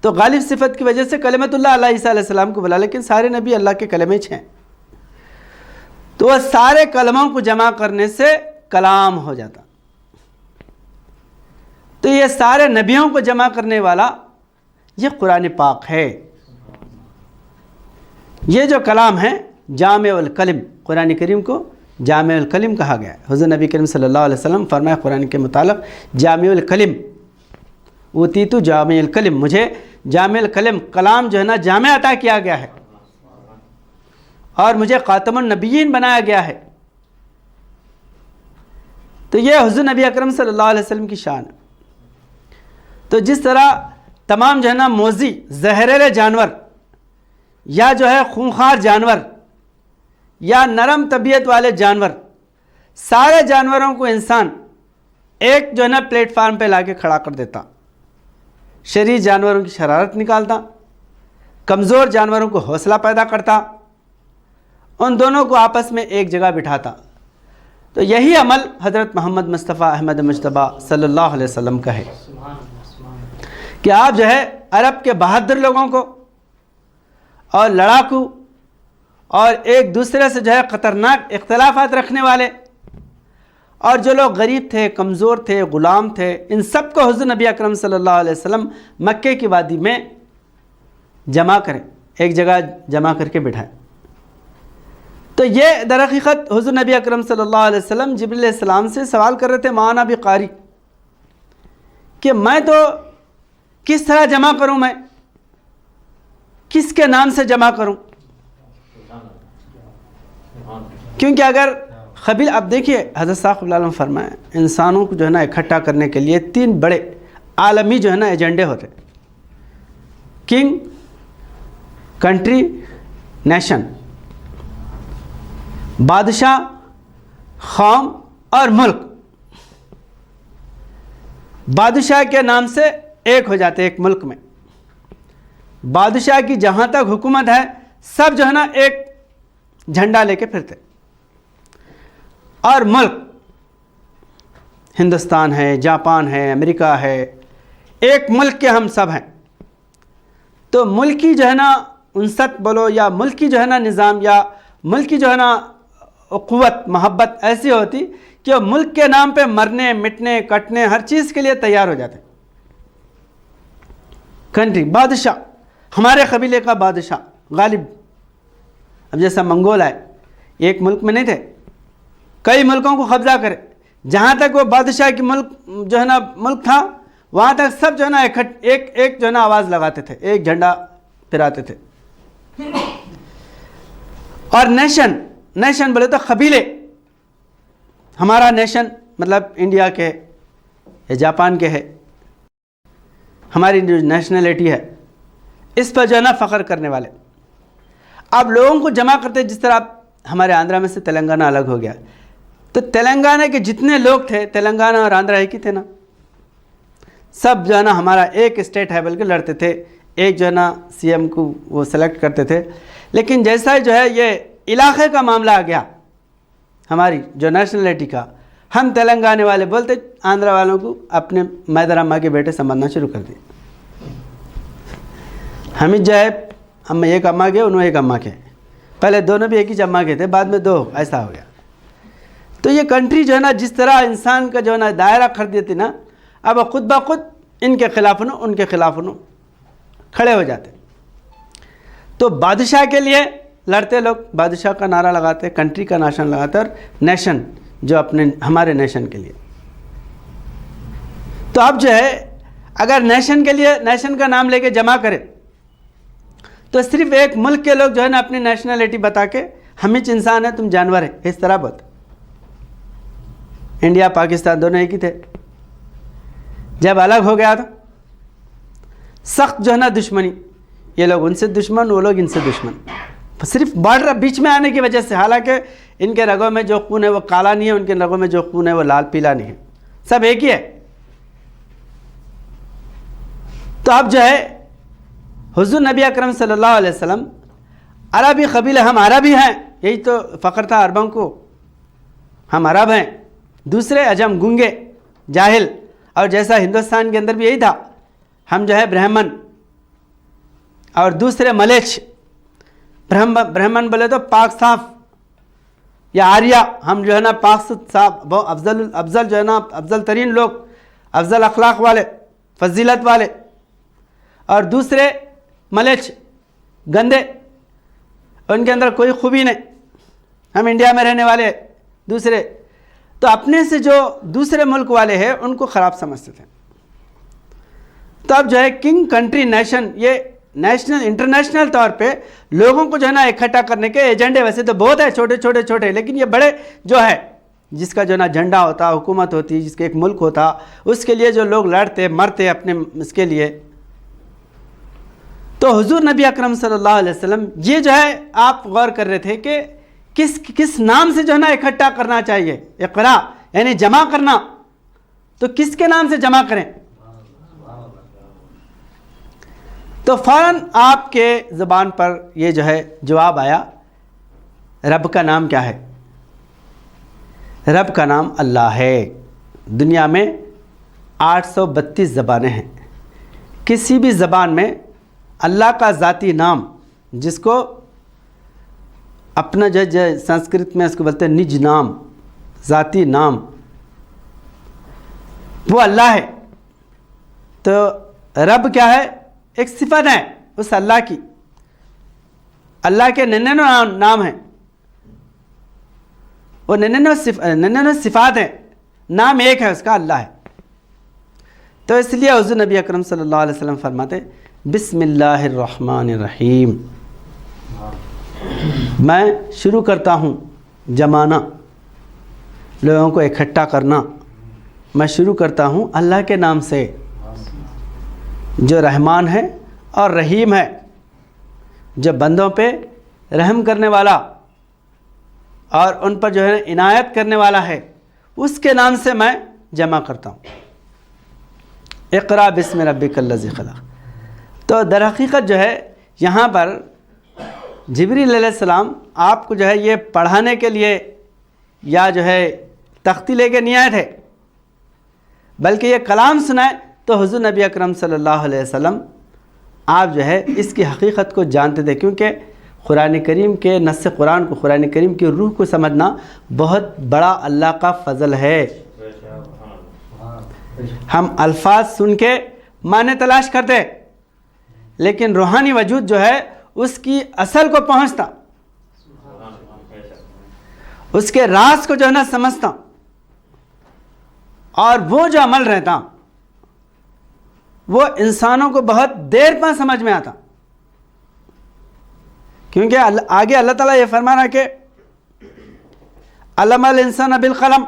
تو غالب صفت کی وجہ سے کلمت اللہ علیہ عیسیٰ علیہ السلام کو بلا، لیکن سارے نبی اللہ کے کلمے ہیں. تو وہ سارے کلموں کو جمع کرنے سے کلام ہو جاتا. تو یہ سارے نبیوں کو جمع کرنے والا یہ قرآن پاک ہے. یہ جو کلام ہے جامع الکلم، قرآن کریم کو جامع الکلم کہا گیا ہے. حضور نبی کریم صلی اللہ علیہ وسلم فرمایا قرآن کے متعلق جامع الکلم، اوتیتو جامع الکلم، مجھے جامع الکلم، کلام جو ہے نا جامع عطا کیا گیا ہے، اور مجھے خاتم النبیین بنایا گیا ہے. تو یہ حضور نبی اکرم صلی اللہ علیہ وسلم کی شان ہے. تو جس طرح تمام جو ہے نا موذی، زہریلے جانور، یا جو ہے خونخوار جانور، یا نرم طبیعت والے جانور، سارے جانوروں کو انسان ایک جو ہے نا پلیٹ فارم پہ لا کے کھڑا کر دیتا. شریر جانوروں کی شرارت نکالتا، کمزور جانوروں کو حوصلہ پیدا کرتا، ان دونوں کو آپس میں ایک جگہ بٹھاتا. تو یہی عمل حضرت محمد مصطفیٰ احمد مجتبیٰ صلی اللہ علیہ وسلم کا ہے کہ آپ جو ہے عرب کے بہادر لوگوں کو اور لڑاکو اور ایک دوسرے سے جو ہے خطرناک اختلافات رکھنے والے، اور جو لوگ غریب تھے، کمزور تھے، غلام تھے، ان سب کو حضور نبی اکرم صلی اللہ علیہ وسلم مکے کی وادی میں جمع کریں، ایک جگہ جمع کر کے بٹھائیں. تو یہ در حقیقت حضور نبی اکرم صلی اللہ علیہ وسلم جبریل علیہ السلام سے سوال کر رہے تھے مانا بھی قاری، کہ میں تو کس طرح جمع کروں، میں کس کے نام سے جمع کروں؟ کیونکہ اگر قبیل، اب دیکھیے حضرت صاحب علیہ وسلم فرمائے انسانوں کو جو ہے نا اکٹھا کرنے کے لیے 3 بڑے عالمی جو ہے نا ایجنڈے ہوتے: کنگ، کنٹری، نیشن. بادشاہ، قوم اور ملک. بادشاہ کے نام سے ایک ہو جاتے ایک ملک میں. بادشاہ کی جہاں تک حکومت ہے سب جو ہے نا ایک جھنڈا لے کے پھرتے. اور ملک، ہندوستان ہے، جاپان ہے، امریکہ ہے، ایک ملک کے ہم سب ہیں. تو ملکی جو ہے نا انست بولو، یا ملکی جو ہے نا نظام، یا ملکی جو ہے نا قوت، محبت ایسی ہوتی کہ وہ ملک کے نام پہ مرنے، مٹنے، کٹنے، ہر چیز کے لیے تیار ہو جاتے. کنٹری، بادشاہ، ہمارے قبیلے کا بادشاہ غالب. اب جیسا منگول آئے، ایک ملک میں نہیں تھے، کئی ملکوں کو قبضہ کرے. جہاں تک وہ بادشاہ کی ملک جو ہے نا ملک تھا، وہاں تک سب جو ہے نا ایک جو ہے نا آواز لگاتے تھے، ایک جھنڈا پھراتے تھے. اور نیشن بولے تو قبیلے. ہمارا نیشن مطلب انڈیا کے یا جاپان کے ہے، ہماری جو نیشنلٹی ہے اس پر جو ہے نا فخر کرنے والے. آپ لوگوں کو جمع کرتے، جس طرح ہمارے آندھرا میں سے تلنگانہ الگ ہو گیا، تو تلنگانہ کے جتنے لوگ تھے، تلنگانہ اور آندھرا ایک ہی تھے نا، سب جو ہے نا ہمارا ایک اسٹیٹ ہے بلکہ لڑتے تھے، ایک جو ہے نا سی ایم کو وہ سلیکٹ کرتے تھے. لیکن جیسا جو ہے یہ علاقے کا معاملہ آ گیا، ہماری جو نیشنلٹی کا، ہم تلنگانے والے بولتے آندھرا والوں کو اپنے میدر اماں کے بیٹے سمجھنا شروع کر دیے. ہمیں جو ہے ہم ایک اماں کے، انہوں ایک اماں کے، پہلے دونوں بھی ایک ہی اماں کے تھے، بعد میں دو، ایسا ہو گیا. تو یہ کنٹری جو ہے نا جس طرح انسان کا جو ہے نا دائرہ کر دیتی نا، اب خود بخود ان کے خلاف ان کے خلاف کھڑے ہو جاتے. تو بادشاہ کے لیے لڑتے لوگ، بادشاہ کا نعرہ لگاتے، کنٹری کا نشان لگاتے، اور نیشن جو ہمارے نیشن کے لیے. تو اب جو ہے اگر نیشن کے لیے نیشن کا نام لے کے جمع کرے تو صرف ایک ملک کے لوگ جو ہے نا اپنی نیشنلٹی بتا کے ہمچ انسان ہے تم جانور ہے، اس طرح بولتے. انڈیا پاکستان دونوں ایک ہی تھے. جب الگ ہو گیا تو سخت جو ہے نا دشمنی، یہ لوگ ان سے دشمن، وہ لوگ ان سے دشمن، صرف بارڈر بیچ میں آنے کی وجہ سے. حالانکہ ان کے رگوں میں جو خون ہے وہ کالا نہیں ہے، ان کے رگوں میں جو خون ہے وہ لال پیلا نہیں ہے، سب ایک ہی ہے. تو اب جو ہے حضور نبی اکرم صلی اللہ علیہ وسلم عربی قبیلے، ہم عربی ہیں، یہی تو فخر تھا عربوں کو، ہم عرب ہیں. دوسرے عجم، گونگے، جاہل، اور جیسا ہندوستان کے اندر بھی یہی تھا، ہم جو ہے برہمن، اور دوسرے ملیچ. برہمن بولے تو پاک صاف یا آریہ، ہم جو ہے نا پاک صاف، بہت افضل جو ہے نا افضل ترین لوگ، افضل اخلاق والے، فضیلت والے. اور دوسرے ملیچ، گندے، ان کے اندر کوئی خوبی نہیں، ہم انڈیا میں رہنے والے دوسرے. تو اپنے سے جو دوسرے ملک والے ہیں ان کو خراب سمجھتے تھے. تو اب جو ہے کنگ، کنٹری، نیشن، یہ نیشنل انٹرنیشنل طور پہ لوگوں کو جو ہے نا اکٹھا کرنے کے ایجنڈے ویسے تو بہت ہے، چھوٹے، لیکن یہ بڑے جو ہے جس کا جو ہے نا جھنڈا ہوتا، حکومت ہوتی، جس کے ایک ملک ہوتا، اس کے لیے جو لوگ لڑتے مرتے اپنے اس کے لیے. تو حضور نبی اکرم صلی اللہ علیہ وسلم یہ جو ہے آپ غور کر رہے تھے کہ کس نام سے جو ہے نا اکٹھا کرنا چاہیے. اقرا یعنی جمع کرنا، تو کس کے نام سے جمع کریں؟ تو فوراً آپ کے زبان پر یہ جو ہے جواب آیا، رب کا نام کیا ہے؟ رب کا نام اللہ ہے. دنیا میں 832 زبانیں ہیں. کسی بھی زبان میں اللہ کا ذاتی نام، جس کو اپنا جو سنسکرت میں اس کو بولتے ہیں نج نام، ذاتی نام، وہ اللہ ہے. تو رب کیا ہے؟ ایک صفت ہے اس اللہ کی. اللہ کے 99 نام ہیں، وہ 99 صفات ہیں، نام ایک ہے اس کا، اللہ ہے. تو اس لیے حضور نبی اکرم صلی اللہ علیہ وسلم فرماتے بسم اللہ الرحمن الرحیم، میں شروع کرتا ہوں جمانا، لوگوں کو اکٹھا کرنا، میں شروع کرتا ہوں اللہ کے نام سے جو رحمان ہے اور رحیم ہے، جو بندوں پہ رحم کرنے والا اور ان پر جو ہے عنایت کرنے والا ہے، اس کے نام سے میں جمع کرتا ہوں. اقرا بسم ربک الذی خلق. تو در حقیقت جو ہے یہاں پر جبریل علیہ السلام آپ کو جو ہے یہ پڑھانے کے لیے یا جو ہے تختی لے کے نہیں آئے تھے، بلکہ یہ کلام سنائے. تو حضور نبی اکرم صلی اللہ علیہ وسلم آپ جو ہے اس کی حقیقت کو جانتے تھے، کیونکہ قرآن کریم کے نص قرآن کو، قرآن کریم کی روح کو سمجھنا بہت بڑا اللہ کا فضل ہے. ہم الفاظ سن کے معنی تلاش کرتے، لیکن روحانی وجود جو ہے اس کی اصل کو پہنچتا، اس کے راز کو جو ہے نا سمجھتا، اور وہ جو عمل رہتا وہ انسانوں کو بہت دیر پر سمجھ میں آتا، کیونکہ آگے اللہ تعالیٰ یہ فرما رہا کہ علم الانسان بالقلم،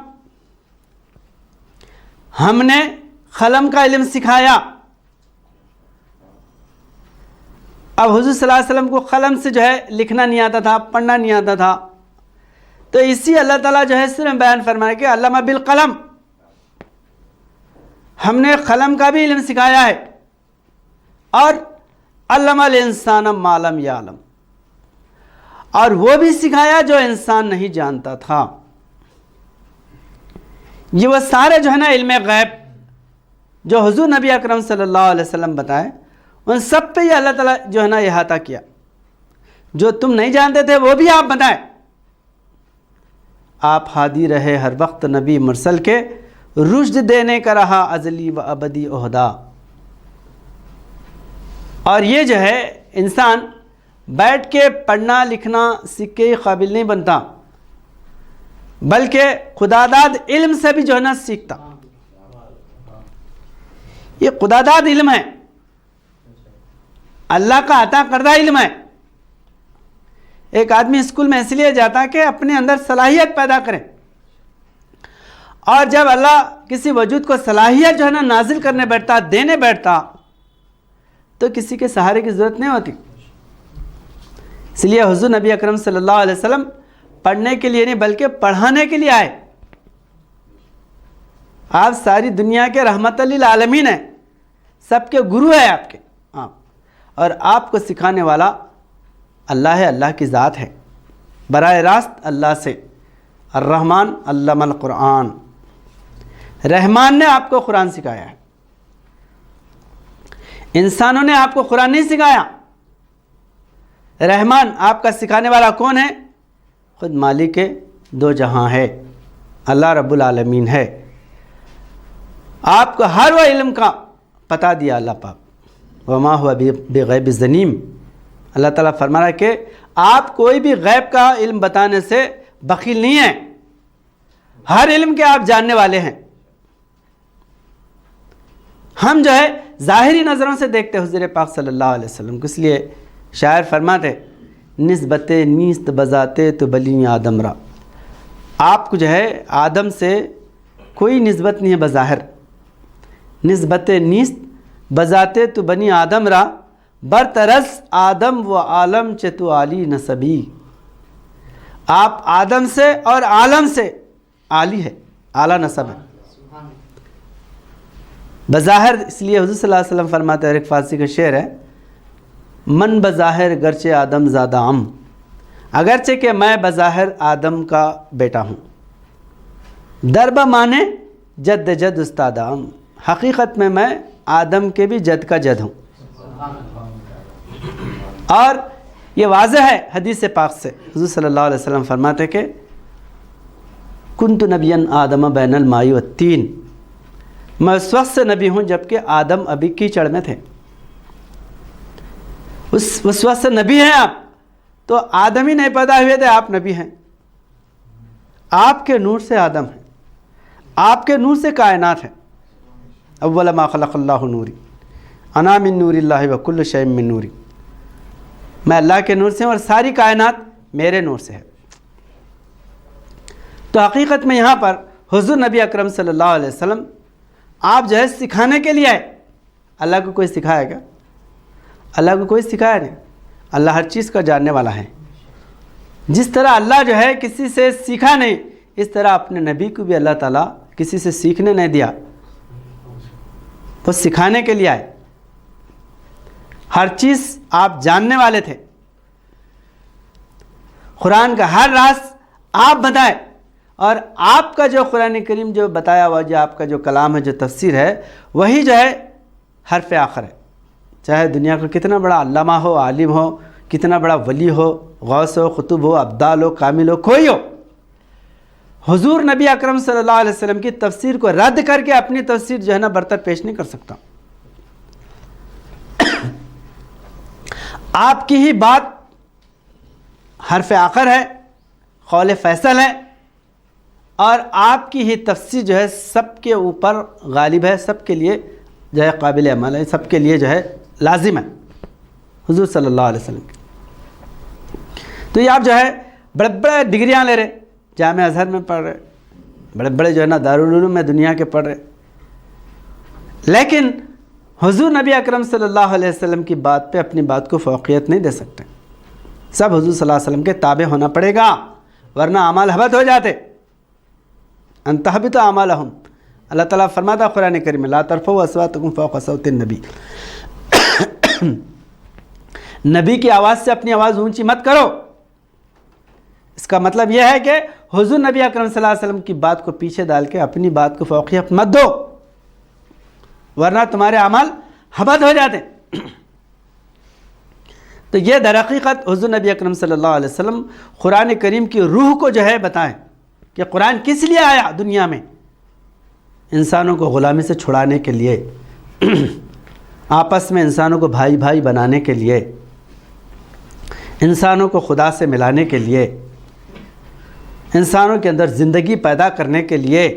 ہم نے قلم کا علم سکھایا۔ اب حضور صلی اللہ علیہ وسلم کو قلم سے جو ہے لکھنا نہیں آتا تھا، پڑھنا نہیں آتا تھا، تو اسی اللہ تعالیٰ جو ہے صرف بیان فرمایا کہ علم بالقلم، ہم نے قلم کا بھی علم سکھایا ہے، اور علم الانسان ما لم یعلم، اور وہ بھی سکھایا جو انسان نہیں جانتا تھا۔ یہ وہ سارے جو ہے نا علم غیب جو حضور نبی اکرم صلی اللہ علیہ وسلم بتائے، ان سب پہ یہ اللہ تعالیٰ جو ہے نا احاطہ کیا، جو تم نہیں جانتے تھے وہ بھی آپ بتائیں۔ آپ ہادی رہے ہر وقت نبی مرسل کے، رشد دینے کا رہا ازلی و ابدی عہدہ۔ اور یہ جو ہے انسان بیٹھ کے پڑھنا لکھنا سیکھ کے قابل نہیں بنتا، بلکہ خداداد علم سے بھی جو ہے نا سیکھتا۔ یہ خداداد علم ہے، اللہ کا عطا کردہ علم ہے۔ ایک آدمی اسکول میں اس لیے جاتا کہ اپنے اندر صلاحیت پیدا کرے، اور جب اللہ کسی وجود کو صلاحیت جو ہے نا نازل کرنے بیٹھتا، دینے بیٹھتا، تو کسی کے سہارے کی ضرورت نہیں ہوتی۔ اس لیے حضور نبی اکرم صلی اللہ علیہ وسلم پڑھنے کے لیے نہیں بلکہ پڑھانے کے لیے آئے۔ آپ ساری دنیا کے رحمت للعالمین ہیں، سب کے گرو ہیں آپ کے، اور آپ کو سکھانے والا اللہ ہے، اللہ کی ذات ہے، براہ راست اللہ سے۔ الرحمن علم القرآن، رحمان نے آپ کو قرآن سکھایا ہے، انسانوں نے آپ کو قرآن نہیں سکھایا۔ رحمان آپ کا سکھانے والا کون ہے؟ خود مالک دو جہاں ہے، اللہ رب العالمین ہے۔ آپ کو ہر وہ علم کا پتہ دیا اللہ پاک، وما ہوا بغیب ظنیم۔ اللہ تعالیٰ فرما رہا ہے کہ آپ کوئی بھی غیب کا علم بتانے سے بخیل نہیں ہیں، ہر علم کے آپ جاننے والے ہیں۔ ہم جو ہے ظاہری نظروں سے دیکھتے حضور پاک صلی اللہ علیہ وسلم کو، اس لیے شاعر فرماتے نسبت نیست بذاتے تو بلی آدم را، آپ کو جو ہے آدم سے کوئی نسبت نہیں ہے بظاہر، نسبت نیست بذاتے تو بنی آدم را، برترس آدم و عالم چتو عالی نسبی۔ آپ آدم سے اور عالم سے عالی ہے، اعلیٰ نسب ہے بظاہر۔ اس لیے حضور صلی اللہ علیہ وسلم فرماتے ہیں، ایک فارسی کا شعر ہے، من بظاہر گرچہ آدم زادہ ام، اگرچہ کہ میں بظاہر آدم کا بیٹا ہوں، دربہ مانے جد جد استادام، حقیقت میں آدم کے بھی جد کا جد ہوں۔ اور یہ واضح ہے حدیث پاک سے، حضور صلی اللہ علیہ وسلم فرماتے کہ کنت نبیا آدم بین الماء والتین، میں اس وقت سے نبی ہوں جبکہ آدم ابھی کیچڑ میں تھے۔ اس وقت سے نبی ہیں آپ، تو آدم ہی نہیں پیدا ہوئے تھے، آپ نبی ہیں۔ آپ کے نور سے آدم ہے، آپ کے نور سے کائنات ہے۔ اول ما خلق اللہ نوری، انا من نور اللہ وکل شیء من نوری، میں اللہ کے نور سے ہوں اور ساری کائنات میرے نور سے ہے۔ تو حقیقت میں یہاں پر حضور نبی اکرم صلی اللہ علیہ وسلم آپ جو ہے سکھانے کے لیے آئے۔ اللہ کو کوئی سکھایا کیا؟ اللہ کو کوئی سکھایا نہیں، اللہ ہر چیز کا جاننے والا ہے۔ جس طرح اللہ جو ہے کسی سے سیکھا نہیں، اس طرح اپنے نبی کو بھی اللہ تعالیٰ کسی سے سیکھنے نہیں دیا، وہ سکھانے کے لیے آئے۔ ہر چیز آپ جاننے والے تھے، قرآن کا ہر راز آپ بتائے، اور آپ کا جو قرآن کریم جو بتایا ہوا، جو آپ کا جو کلام ہے، جو تفسیر ہے، وہی جو ہے حرف آخر ہے۔ چاہے دنیا کا کتنا بڑا علامہ ہو، عالم ہو، کتنا بڑا ولی ہو، غوث ہو، قطب ہو، ابدال ہو، کامل ہو، کوئی ہو، حضور نبی اکرم صلی اللہ علیہ وسلم کی تفسیر کو رد کر کے اپنی تفسیر جو ہے نا برتر پیش نہیں کر سکتا۔ آپ کی ہی بات حرف آخر ہے، قول فیصل ہے، اور آپ کی ہی تفسیر جو ہے سب کے اوپر غالب ہے، سب کے لیے جو ہے قابل عمل ہے، سب کے لیے جو ہے لازم ہے حضور صلی اللہ علیہ وسلم کی۔ تو یہ آپ جو ہے بڑے بڑے ڈگریاں لے رہے، جامعہ ازہر میں پڑھ رہے، بڑے بڑے جو ہے نا دارالعلوم میں دنیا کے پڑھ رہے، لیکن حضور نبی اکرم صلی اللہ علیہ وسلم کی بات پہ اپنی بات کو فوقیت نہیں دے سکتے۔ سب حضور صلی اللہ علیہ وسلم کے تابع ہونا پڑے گا، ورنہ اعمال حبط ہو جاتے۔ ان تحبط اعمالہم، اللہ تعالیٰ فرماتا قرآن کریم میں لا ترفعوا اصواتکم فوق صوت النبی، نبی کی آواز سے اپنی آواز اونچی مت کرو۔ اس کا مطلب یہ ہے کہ حضور نبی اکرم صلی اللہ علیہ وسلم کی بات کو پیچھے ڈال کے اپنی بات کو فوقیت مت دو، ورنہ تمہارے اعمال حبط ہو جاتے۔ تو یہ در حقیقت حضور نبی اکرم صلی اللہ علیہ وسلم قرآن کریم کی روح کو جو ہے بتائیں کہ قرآن کس لیے آیا دنیا میں، انسانوں کو غلامی سے چھڑانے کے لیے، آپس میں انسانوں کو بھائی بھائی بنانے کے لیے، انسانوں کو خدا سے ملانے کے لیے، انسانوں کے اندر زندگی پیدا کرنے کے لیے۔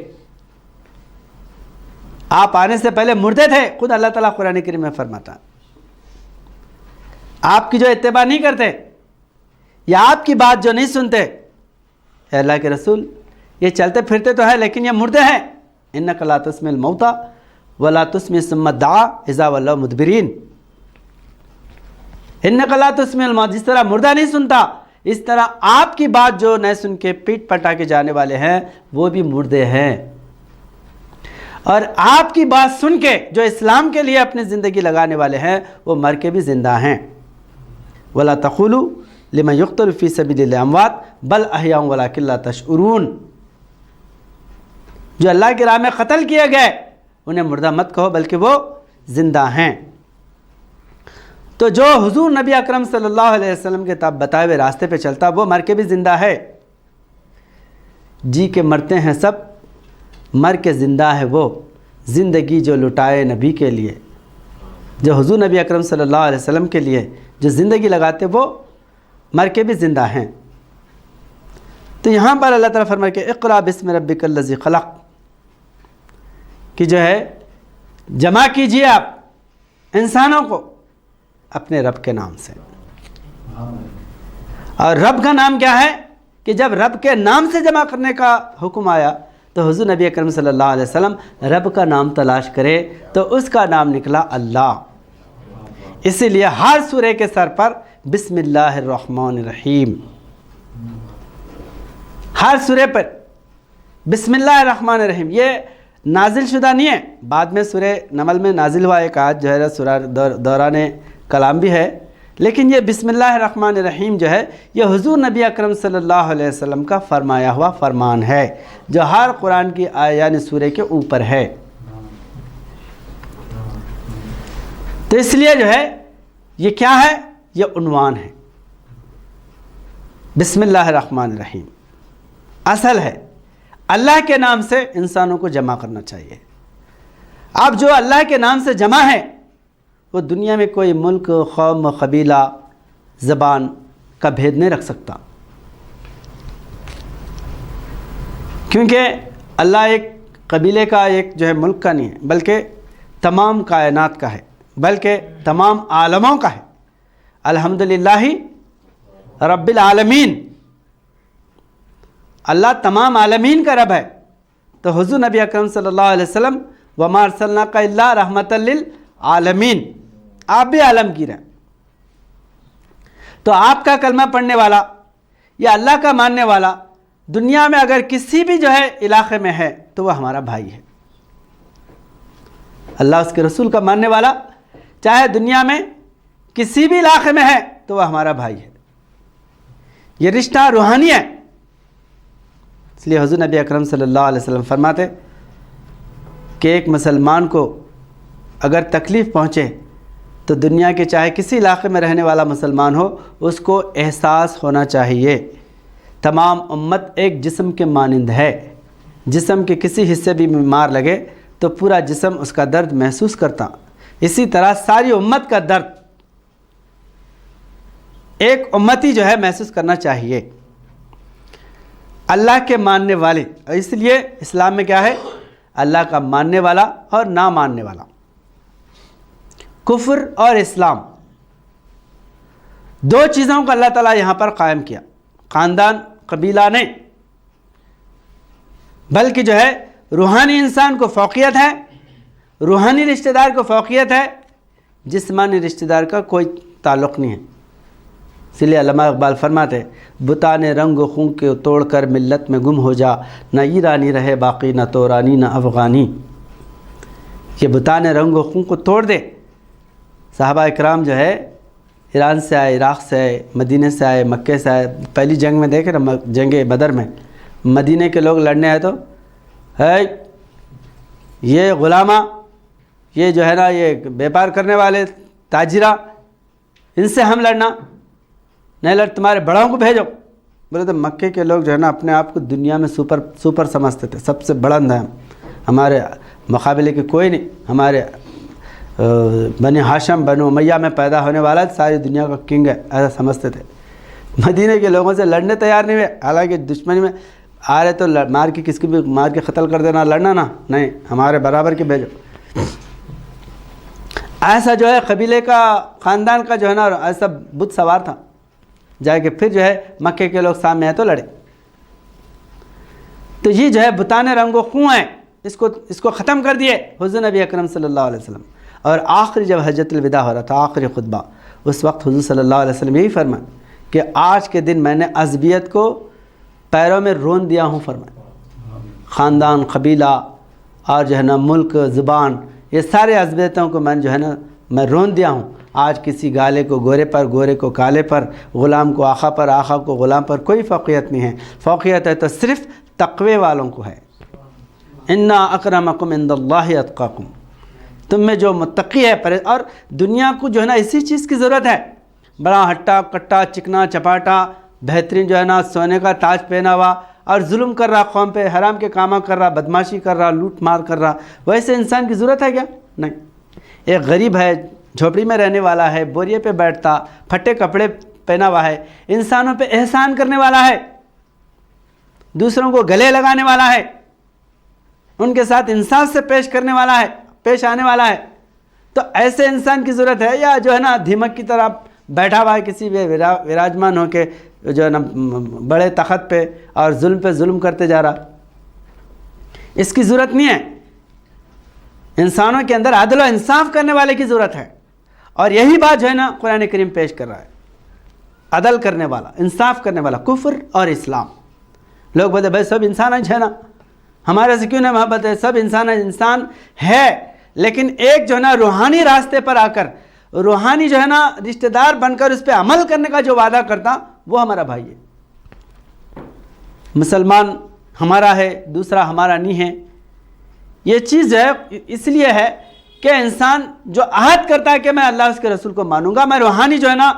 آپ آنے سے پہلے مردے تھے، خود اللہ تعالیٰ قرآن کریم میں فرماتا، آپ کی جو اتباع نہیں کرتے یا آپ کی بات جو نہیں سنتے، اے اللہ کے رسول یہ چلتے پھرتے تو ہے لیکن یہ مردے ہیں، انک لا تسمع الموتى ولا تسمع الصم الدعاء اذا ولوا مدبرین، انک لا تسمع الموتى، جس طرح مردہ نہیں سنتا اس طرح آپ کی بات جو نہ سن کے پیٹ پٹا کے جانے والے ہیں وہ بھی مردے ہیں، اور آپ کی بات سن کے جو اسلام کے لیے اپنی زندگی لگانے والے ہیں وہ مر کے بھی زندہ ہیں۔ وَلَا تَقُولُوا لِمَنْ يُقْتَلُ فِي سَبِيلِ اللَّهِ أَمْوَاتٌ بَلْ أَحْيَاءٌ وَلَكِنْ لَا تَشْعُرُونَ، جو اللہ کی راہ میں قتل کیے گئے انہیں مردہ مت کہو بلکہ وہ زندہ ہیں۔ تو جو حضور نبی اکرم صلی اللہ علیہ وسلم کے بتائے ہوئے راستے پہ چلتا وہ مر کے بھی زندہ ہے، جی کے مرتے ہیں سب، مر کے زندہ ہے وہ، زندگی جو لٹائے نبی کے لیے، جو حضور نبی اکرم صلی اللہ علیہ وسلم کے لیے جو زندگی لگاتے وہ مر کے بھی زندہ ہیں۔ تو یہاں پر اللہ تعالیٰ فرمائے کہ اقرأ بسم ربک الذی خلق، کہ جو ہے جمع کیجئے آپ انسانوں کو اپنے رب کے نام سے۔ اور رب کا نام کیا ہے کہ جب رب کے نام سے جمع کرنے کا حکم آیا تو حضور نبی اکرم صلی اللہ علیہ وسلم رب کا نام تلاش کرے تو اس کا نام نکلا اللہ۔ اسی لیے ہر سورہ کے سر پر بسم اللہ الرحمن الرحیم، ہر سورہ پر بسم اللہ الرحمن الرحیم، یہ نازل شدہ نہیں ہے، بعد میں سورہ نمل میں نازل ہوا ایک آیت جو ہے سورہ دوران کلام بھی ہے، لیکن یہ بسم اللہ الرحمن الرحیم جو ہے یہ حضور نبی اکرم صلی اللہ علیہ وسلم کا فرمایا ہوا فرمان ہے جو ہر قرآن کی یعنی سورہ کے اوپر ہے۔ تو اس لیے جو ہے یہ کیا ہے، یہ عنوان ہے، بسم اللہ الرحمن الرحیم اصل ہے۔ اللہ کے نام سے انسانوں کو جمع کرنا چاہیے۔ اب جو اللہ کے نام سے جمع ہے وہ دنیا میں کوئی ملک، قوم، قبیلہ، زبان کا بھید نہیں رکھ سکتا، کیونکہ اللہ ایک قبیلے کا، ایک جو ہے ملک کا نہیں ہے، بلکہ تمام کائنات کا ہے، بلکہ تمام عالموں کا ہے۔ الحمدللہ رب العالمین، اللہ تمام عالمین کا رب ہے۔ تو حضور نبی اکرم صلی اللہ علیہ وسلم وما ارسلناک الا رحمۃ للعالمین، آپ بھی عالم گیر ہیں۔ تو آپ کا کلمہ پڑھنے والا یا اللہ کا ماننے والا دنیا میں اگر کسی بھی جو ہے علاقے میں ہے تو وہ ہمارا بھائی ہے۔ اللہ اس کے رسول کا ماننے والا چاہے دنیا میں کسی بھی علاقے میں ہے تو وہ ہمارا بھائی ہے، یہ رشتہ روحانی ہے۔ اس لیے حضور نبی اکرم صلی اللہ علیہ وسلم فرماتے کہ ایک مسلمان کو اگر تکلیف پہنچے تو دنیا کے چاہے کسی علاقے میں رہنے والا مسلمان ہو اس کو احساس ہونا چاہیے تمام امت ایک جسم کے مانند ہے، جسم کے کسی حصے بھی بیمار لگے تو پورا جسم اس کا درد محسوس کرتا، اسی طرح ساری امت کا درد ایک امتی جو ہے محسوس کرنا چاہیے، اللہ کے ماننے والے. اس لیے اسلام میں کیا ہے؟ اللہ کا ماننے والا اور نہ ماننے والا. کفر اور اسلام دو چیزوں کو اللہ تعالیٰ یہاں پر قائم کیا. خاندان قبیلہ نہیں، بلکہ جو ہے روحانی انسان کو فوقیت ہے، روحانی رشتہ دار کو فوقیت ہے، جسمانی رشتہ دار کا کوئی تعلق نہیں ہے. اس لیے علامہ اقبال فرماتے بتانے رنگ و خون کے توڑ کر ملت میں گم ہو جا، نہ ایرانی رہے باقی نہ تورانی نہ افغانی. یہ بتانے رنگ و خون کو توڑ دے. صحابہ اکرام جو ہے ایران سے آئے، عراق سے آئے، مدینے سے آئے، مکے سے آئے. پہلی جنگ میں دیکھے نا، جنگ بدر میں مدینے کے لوگ لڑنے آئے تو ہے یہ غلامہ، یہ جو ہے نا یہ بیپار کرنے والے تاجرہ، ان سے ہم لڑنا نہیں، لڑ تمہارے بڑوں کو بھیجو. بولے تو مکے کے لوگ جو ہے نا اپنے آپ کو دنیا میں سپر سمجھتے تھے، سب سے بلند ہیں ہمارے مقابلے کے کوئی نہیں، ہمارے بنی ہاشم بنو امیہ میں پیدا ہونے والا ساری دنیا کا کنگ ہے، ایسا سمجھتے تھے. مدینے کے لوگوں سے لڑنے تیار نہیں ہوئے، حالانکہ دشمنی میں آ رہے تو مار کے کس کی بھی مار کے قتل کر دینا، لڑنا نا، نہیں ہمارے برابر کے بھیجو. ایسا جو ہے قبیلے کا، خاندان کا جو ہے نا ایسا بت سوار تھا، جا کے پھر جو ہے مکے کے لوگ سامنے آئے تو لڑے. تو یہ جو ہے بتانے رنگ و خون ہے، اس کو ختم کر دیے حضور نبی اکرم صلی اللہ علیہ وسلم. اور آخری جب حجۃ الوداع ہو رہا تھا، آخری خطبہ، اس وقت حضور صلی اللہ علیہ وسلم یہی فرمایا کہ آج کے دن میں نے عصبیت کو پیروں میں رون دیا ہوں. فرمایا خاندان، قبیلہ اور جو ہے نا ملک، زبان، یہ سارے عصبیتوں کو میں جو ہے نا میں رون دیا ہوں. آج کسی گالے کو گورے پر، گورے کو کالے پر، غلام کو آقا پر، آقا کو غلام پر کوئی فوقیت نہیں ہے. فوقیت ہے تو صرف تقوی والوں کو ہے. انا اکرمکم عند اللہ اتقاکم. تم میں جو متقی ہے اور دنیا کو جو ہے نا اسی چیز کی ضرورت ہے. بڑا ہٹا کٹا، چکنا چپاٹا، بہترین جو ہے نا سونے کا تاج پہنا ہوا اور ظلم کر رہا، قوم پہ حرام کے کامہ کر رہا، بدماشی کر رہا، لوٹ مار کر رہا، ویسے انسان کی ضرورت ہے کیا؟ نہیں. ایک غریب ہے، جھوپڑی میں رہنے والا ہے، بوریے پہ بیٹھتا، پھٹے کپڑے پہنا ہوا ہے، انسانوں پہ احسان کرنے والا ہے، دوسروں کو گلے لگانے والا ہے، ان کے ساتھ انصاف سے پیش آنے والا ہے. تو ایسے انسان کی ضرورت ہے، یا جو ہے نا دھیمک کی طرح بیٹھا ہوا ہے کسی بھی وراجمان ہو کے جو ہے نا بڑے تخت پہ اور ظلم پہ ظلم کرتے جا رہا. اس کی ضرورت نہیں ہے. انسانوں کے اندر عدل و انصاف کرنے والے کی ضرورت ہے. اور یہی بات جو ہے نا قرآن کریم پیش کر رہا ہے. عدل کرنے والا، انصاف کرنے والا. کفر اور اسلام. لوگ بولتے بھائی سب انسان ہے نا، ہمارے سے کیوں نہیں محبت ہے؟ سب انسان ہے، لیکن ایک جو ہے نا روحانی راستے پر آ کر، روحانی جو ہے نا رشتہ دار بن کر اس پہ عمل کرنے کا جو وعدہ کرتا، وہ ہمارا بھائی ہے. مسلمان ہمارا ہے، دوسرا ہمارا نہیں ہے. یہ چیز ہے اس لیے ہے کہ انسان جو عہد کرتا ہے کہ میں اللہ اس کے رسول کو مانوں گا، میں روحانی جو ہے نا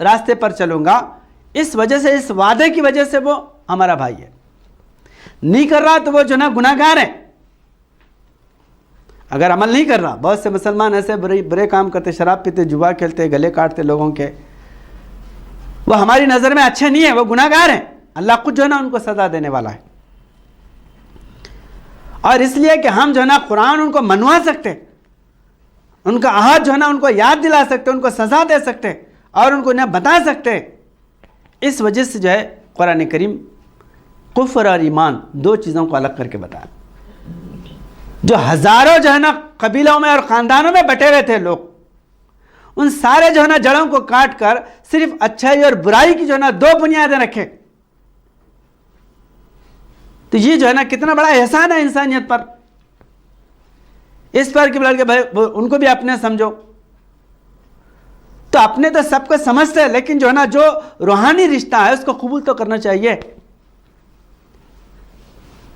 راستے پر چلوں گا، اس وجہ سے، اس وعدے کی وجہ سے وہ ہمارا بھائی ہے. نہیں کر رہا تو وہ جو ہے نا گناہ گار ہے. اگر عمل نہیں کر رہا، بہت سے مسلمان ایسے برے کام کرتے، شراب پیتے، جوا کھیلتے، گلے کاٹتے لوگوں کے، وہ ہماری نظر میں اچھے نہیں ہیں، وہ گناہ گار ہیں. اللہ خود جو ہے نا ان کو سزا دینے والا ہے. اور اس لیے کہ ہم جو ہے نا قرآن ان کو منوا سکتے، ان کا عہد جو ہے نا ان کو یاد دلا سکتے، ان کو سزا دے سکتے اور ان کو انہیں بتا سکتے. اس وجہ سے جو ہے قرآن کریم کفر اور ایمان دو چیزوں کو الگ کر کے بتایا. جو ہزاروں جو ہے نا قبیلوں میں اور خاندانوں میں بٹے ہوئے تھے لوگ، ان سارے جو ہے نا جڑوں کو کاٹ کر صرف اچھائی اور برائی کی جو ہے نا دو بنیادیں رکھے. تو یہ جو ہے نا کتنا بڑا احسان ہے انسانیت پر. اس پر کہ بلکہ بھائی ان کو بھی اپنے سمجھو. تو اپنے تو سب کو سمجھتے ہیں، لیکن جو ہے نا جو روحانی رشتہ ہے اس کو قبول تو کرنا چاہیے.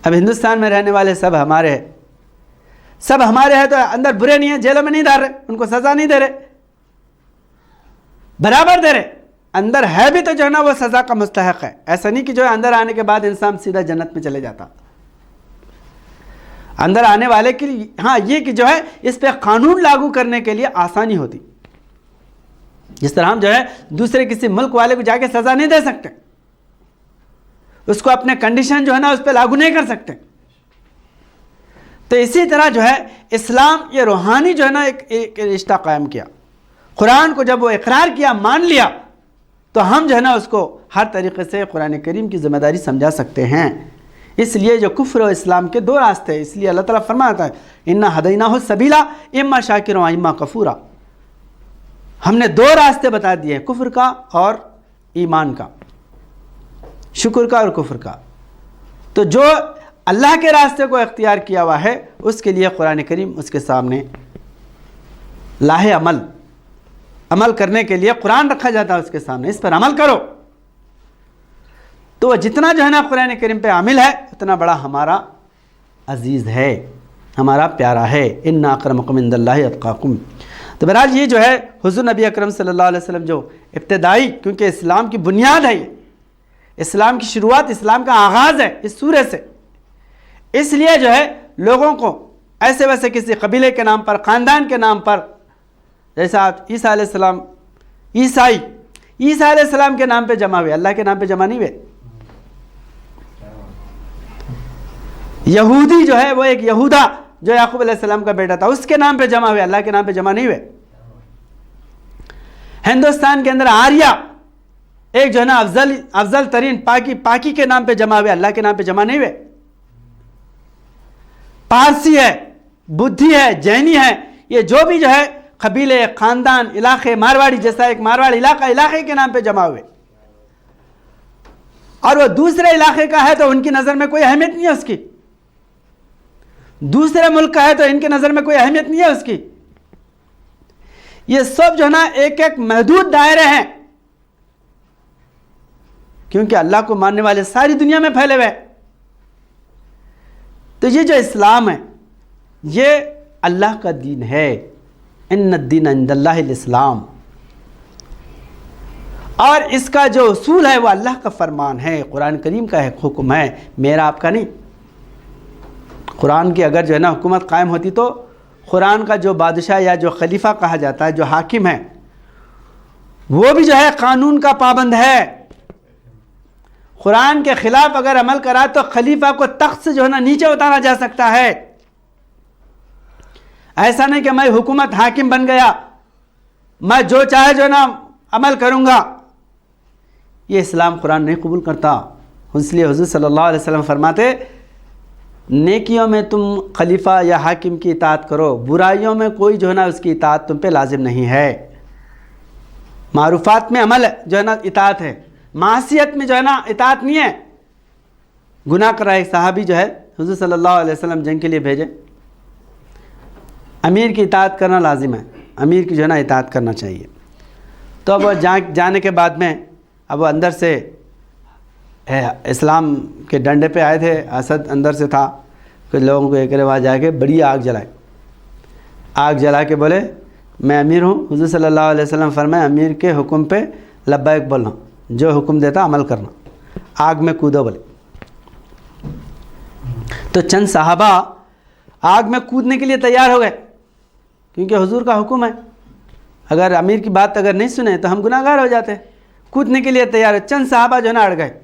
اب ہندوستان میں رہنے والے سب ہمارے ہیں، سب ہمارے ہیں تو اندر برے نہیں ہیں، جیلوں میں نہیں ڈال رہے، ان کو سزا نہیں دے رہے، برابر دے رہے. اندر ہے بھی تو جو ہے نا وہ سزا کا مستحق ہے. ایسا نہیں کہ جو ہے اندر آنے کے بعد انسان سیدھا جنت میں چلے جاتا. اندر آنے والے کے لیے ہاں یہ کہ جو ہے اس پہ قانون لاگو کرنے کے لیے آسانی ہوتی. جس طرح ہم جو ہے دوسرے کسی ملک والے کو جا کے سزا نہیں دے سکتے، اس کو اپنے کنڈیشن جو ہے نا اس پہ لاگو نہیں کر سکتے، تو اسی طرح جو ہے اسلام یہ روحانی جو ہے نا ایک رشتہ قائم کیا. قرآن کو جب وہ اقرار کیا، مان لیا، تو ہم جو ہے نا اس کو ہر طریقے سے قرآن کریم کی ذمہ داری سمجھا سکتے ہیں. اس لیے جو کفر و اسلام کے دو راستے ہیں، اس لیے اللہ تعالیٰ فرماتا ہے انا ہدیناہ السبیلا اما شاکرا و اما کفورا. ہم نے دو راستے بتا دیے، کفر کا اور ایمان کا، شکر کا اور کفر کا. تو جو اللہ کے راستے کو اختیار کیا ہوا ہے اس کے لیے قرآن کریم اس کے سامنے لاہ عمل کرنے کے لیے قرآن رکھا جاتا ہے اس کے سامنے، اس پر عمل کرو. تو جتنا جو ہے نا قرآن کریم پہ عامل ہے اتنا بڑا ہمارا عزیز ہے، ہمارا پیارا ہے. ان اکرمکم عند اللہ اتقاکم. تو بہرحال یہ جو ہے حضور نبی اکرم صلی اللہ علیہ وسلم جو ابتدائی، کیونکہ اسلام کی بنیاد ہے، یہ اسلام کی شروعات، اسلام کا آغاز ہے اس سورے سے، اس لیے جو ہے لوگوں کو ایسے ویسے کسی قبیلے کے نام پر، خاندان کے نام پر، جیسا عیسیٰ علیہ السلام عیسیٰ علیہ السلام کے نام پہ جمع ہوئے، اللہ کے نام پہ جمع نہیں ہوئے. یہودی جو ہے وہ ایک یہودا جو یعقوب علیہ السلام کا بیٹا تھا، اس کے نام پہ جمع ہوئے، اللہ کے نام پہ جمع نہیں ہوئے. ہندوستان کے اندر آریہ ایک جو ہے نا افضل ترین پاکی کے نام پہ جمع ہوئے، اللہ کے نام پہ جمع نہیں ہوئے. پارسی ہے، بدھی ہے، جینی ہے، یہ جو بھی جو ہے قبیلے، خاندان، علاقے، مارواڑی جیسا ایک مارواڑ علاقے کے نام پہ جمع ہوئے، اور وہ دوسرے علاقے کا ہے تو ان کی نظر میں کوئی اہمیت نہیں ہے اس کی، دوسرے ملک کا ہے تو ان کی نظر میں کوئی اہمیت نہیں ہے اس کی. یہ سب جو ہے نا ایک ایک محدود دائرے ہیں، کیونکہ اللہ کو ماننے والے ساری دنیا میں پھیلے ہوئے. تو یہ جو اسلام ہے یہ اللہ کا دین ہے، ان الدین عند اللہ الاسلام، اور اس کا جو اصول ہے وہ اللہ کا فرمان ہے، قرآن کریم کا ایک حکم ہے، میرا آپ کا نہیں. قرآن کی اگر جو ہے نا حکومت قائم ہوتی تو قرآن کا جو بادشاہ یا جو خلیفہ کہا جاتا ہے، جو حاکم ہے، وہ بھی جو ہے قانون کا پابند ہے. قرآن کے خلاف اگر عمل کرا تو خلیفہ کو تخت سے جو ہے نا نیچے اتارا جا سکتا ہے. ایسا نہیں کہ میں حکومت حاکم بن گیا، میں جو چاہے جو ہے نا عمل کروں گا. یہ اسلام قرآن نہیں قبول کرتا. اس لیے حضور صلی اللہ علیہ وسلم فرماتے نیکیوں میں تم خلیفہ یا حاکم کی اطاعت کرو، برائیوں میں کوئی جو ہے نا اس کی اطاعت تم پہ لازم نہیں ہے. معروفات میں عمل جو ہے نا اطاعت ہے، معصیت میں جو ہے نا اطاعت نہیں ہے. گناہ کر رہا ایک صحابی جو ہے حضور صلی اللہ علیہ وسلم جنگ کے لیے بھیجے، امیر کی اطاعت کرنا لازم ہے، امیر کی جو ہے نا اطاعت کرنا چاہیے. تو اب وہ جانے کے بعد میں اب وہ اندر سے اسلام کے ڈنڈے پہ آئے تھے، اسد اندر سے تھا، کہ لوگوں کو ایک رواج جا کے بڑی آگ جلائے، آگ جلا کے بولے میں امیر ہوں. حضور صلی اللہ علیہ وسلم فرمائے امیر کے حکم پہ لبیک بولنا، جو حکم دیتا عمل کرنا، آگ میں کودو بولے. تو چند صحابہ آگ میں کودنے کے لیے تیار ہو گئے، کیونکہ حضور کا حکم ہے، اگر امیر کی بات اگر نہیں سنیں تو ہم گناہ گار ہو جاتے. کودنے کے لیے تیار ہے. چند صحابہ جو ہے نا اڑ گئے.